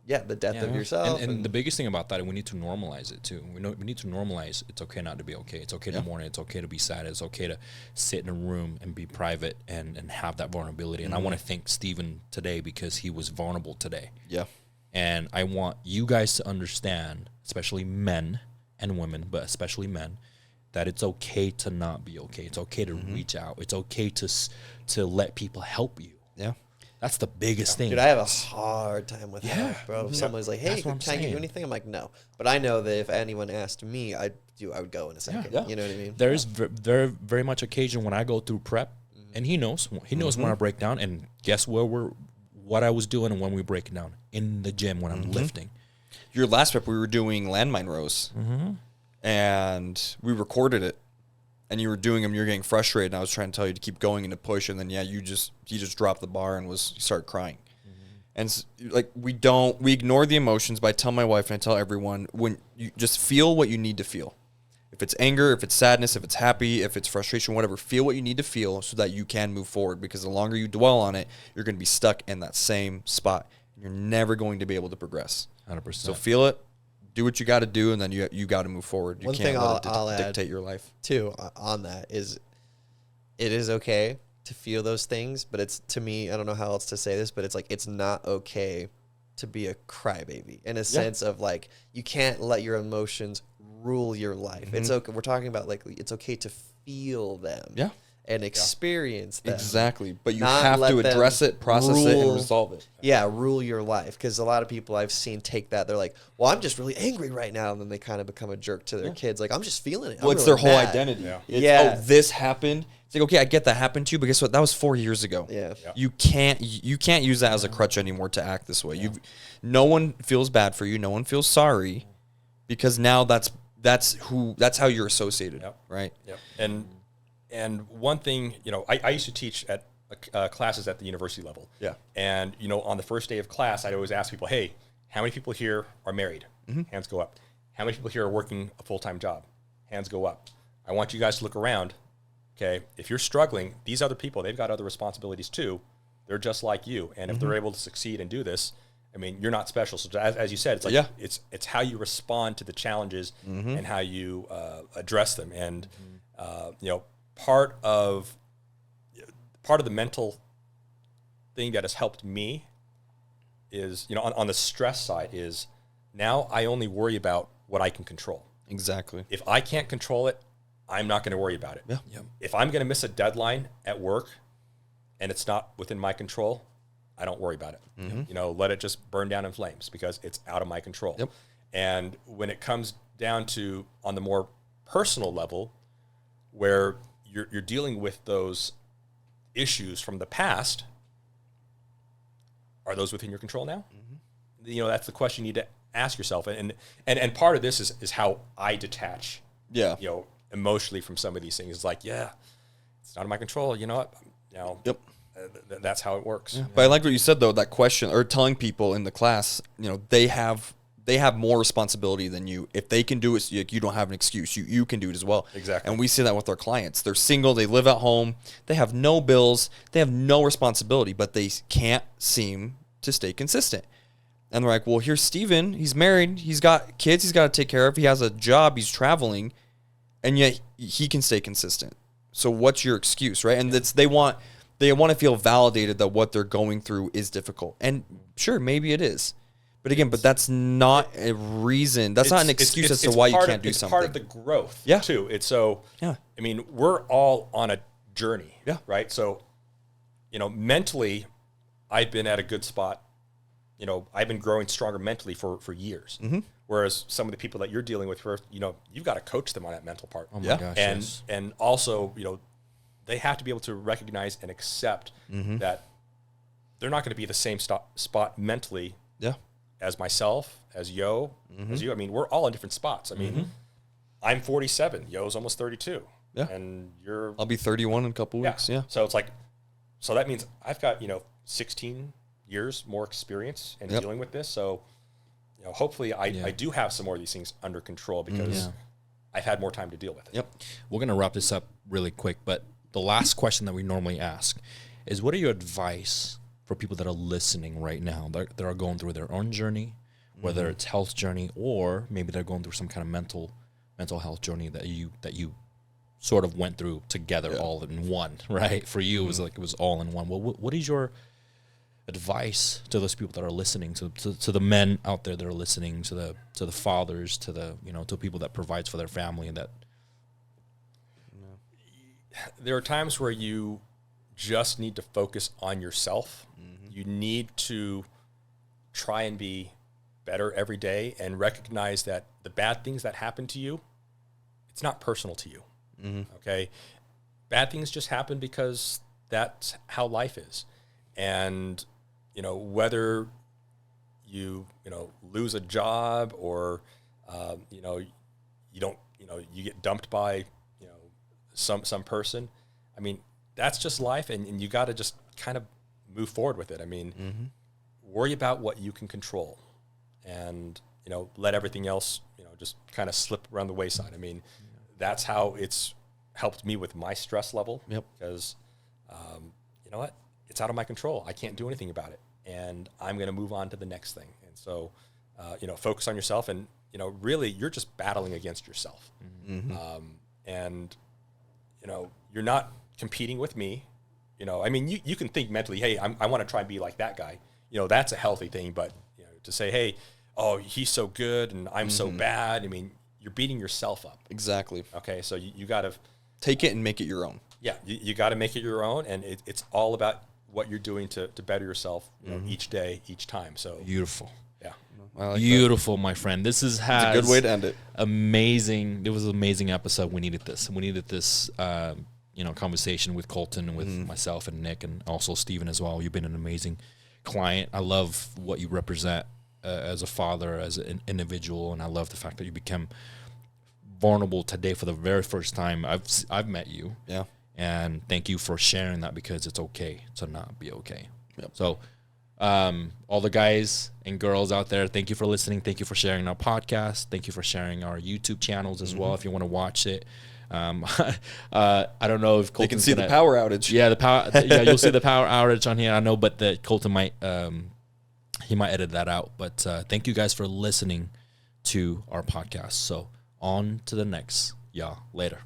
the death of yourself. And the biggest thing about that, we need to normalize it too. We need to normalize it's okay not to be okay. It's okay to mourn. It's okay to be sad. It's okay to sit in a room and be private and have that vulnerability. And I want to thank Steven today because he was vulnerable today. Yeah. And I want you guys to understand, especially men and women, but especially men, that it's okay to not be okay. It's okay to reach out. It's okay to let people help you. Yeah. That's the biggest thing. Dude, I have a hard time with that, bro. If someone's like, "Hey, can I do anything?" I'm like, "No." But I know that if anyone asked me, I would go in a second. Yeah. You know what I mean? There is very, very much occasion when I go through prep, and he knows when I break down. And guess what I was doing when we break it down in the gym when I'm lifting. Your last prep, we were doing landmine rows, and we recorded it. And you were doing them, you're getting frustrated, and I was trying to tell you to keep going and to push, and then he just dropped the bar and started crying. And like we ignore the emotions, but I tell my wife and I tell everyone, when you just feel what you need to feel. If it's anger, if it's sadness, if it's happy, if it's frustration, whatever, feel what you need to feel so that you can move forward, because the longer you dwell on it, you're going to be stuck in that same spot. You're never going to be able to progress. 100%. So feel it. Do what you got to do, and then you got to move forward. You can't let it dictate your life. Too on that is, it is okay to feel those things, but it's, to me, I don't know how else to say this, but it's like it's not okay to be a crybaby in a sense of like you can't let your emotions rule your life. It's okay. We're talking about like it's okay to feel them. Yeah. And experience them. Exactly. But you have to address it, process it, and resolve it. Yeah, rule your life. Because a lot of people I've seen take that. They're like, well, I'm just really angry right now. And then they kind of become a jerk to their kids. Like, I'm just feeling it. Well, it's really their whole identity. Yeah. Oh, this happened. It's like, okay, I get that happened to you, but guess what? That was 4 years ago. Yeah. You can't use that as a crutch anymore to act this way. No one feels bad for you. No one feels sorry, because now that's how you're associated. Right. Yep. And one thing, I used to teach at classes at the university level. Yeah. And, on the first day of class, I'd always ask people, hey, how many people here are married? Hands go up. How many people here are working a full-time job? Hands go up. I want you guys to look around. Okay. If you're struggling, these other people, they've got other responsibilities too. They're just like you. And if they're able to succeed and do this, I mean, you're not special. So as you said, it's like it's how you respond to the challenges and how you address them. And, part of the mental thing that has helped me is, on the stress side is now I only worry about what I can control. Exactly. If I can't control it, I'm not going to worry about it. Yeah. Yep. If I'm going to miss a deadline at work and it's not within my control, I don't worry about it. Let it just burn down in flames because it's out of my control. Yep. And when it comes down to on the more personal level, where you're dealing with those issues from the past, are those within your control now? That's the question you need to ask yourself. And part of this is how I detach. Yeah. Emotionally from some of these things. It's like, yeah, it's not in my control. You know what? Yep. That's how it works. But I like what you said though, that question, or telling people in the class, they have more responsibility than you. If they can do it, you don't have an excuse. You can do it as well. Exactly. And we see that with our clients. They're single, they live at home, they have no bills, they have no responsibility, but they can't seem to stay consistent. And they're like, well, here's Steven. He's married. He's got kids he's got to take care of. He has a job. He's traveling. And yet he can stay consistent. So what's your excuse, right? And they want to feel validated that what they're going through is difficult. And sure, maybe it is. But again, that's not a reason. That's not an excuse as to why you can't do something. It's part of the growth, Yeah. too. It's so, Yeah. I mean, we're all on a journey, Yeah. right? So, mentally, I've been at a good spot. I've been growing stronger mentally for years. Whereas some of the people that you're dealing with, you've got to coach them on that mental part. Oh my Yeah. gosh. And yes. and also, they have to be able to recognize and accept that they're not going to be the same spot mentally Yeah. as myself, as Yo, as you. I mean, we're all in different spots. I mean, I'm 47. Yo's almost 32. Yeah. And you're... I'll be 31 in a couple weeks. Yeah. So it's like, so that means I've got, 16 years more experience in Yep. dealing with this. So, hopefully I do have some more of these things under control because I've had more time to deal with it. Yep. We're going to wrap this up really quick, but the last question that we normally ask is, what are your advice for people that are listening right now that are going through their own journey, whether it's health journey or maybe they're going through some kind of mental health journey that you sort of went through together all in one, right? For you, it was all in one. Well, what is your advice to those people that are listening, to the men out there that are listening, to the fathers, to the to people that provides for their family, and that There are times where you just need to focus on yourself. You need to try and be better every day and recognize that the bad things that happen to you, it's not personal to you. Okay? Bad things just happen because that's how life is. And, whether you lose a job or, you don't, you get dumped by, some person. I mean, that's just life, and you got to just kind of move forward with it. I mean, worry about what you can control, and let everything else just kind of slip around the wayside. I mean, that's how it's helped me with my stress level. Yep. Because you know what, it's out of my control. I can't do anything about it, and I'm going to move on to the next thing. And so, focus on yourself, and really, you're just battling against yourself. And you're not competing with me. I mean, you can think mentally, hey, I want to try and be like that guy. That's a healthy thing. But to say, hey, oh, he's so good and I'm so bad. I mean, you're beating yourself up. Exactly. Okay, so you got to Take it and make it your own. Yeah, you got to make it your own, and it's all about what you're doing to better yourself each day, each time. So beautiful. yeah. I like Beautiful, my friend. This is It's a good way to end it. Amazing. It was an amazing episode. We needed this. Conversation with Colton, with myself and Nick, and also Steven as well. You've been an amazing client. I love what you represent as a father, as an individual, and I love the fact that you became vulnerable today for the very first time. I've met you. Yeah. And thank you for sharing that, because it's okay to not be okay. Yep. So all the guys and girls out there, thank you for listening. Thank you for sharing our podcast. Thank you for sharing our YouTube channels as well if you want to watch it. I don't know if Colton's You can see the power outage. Yeah, the power. Yeah, you'll see the power outage on here. I know, but that Colton might he might edit that out. But thank you guys for listening to our podcast. So on to the next. Yeah, later.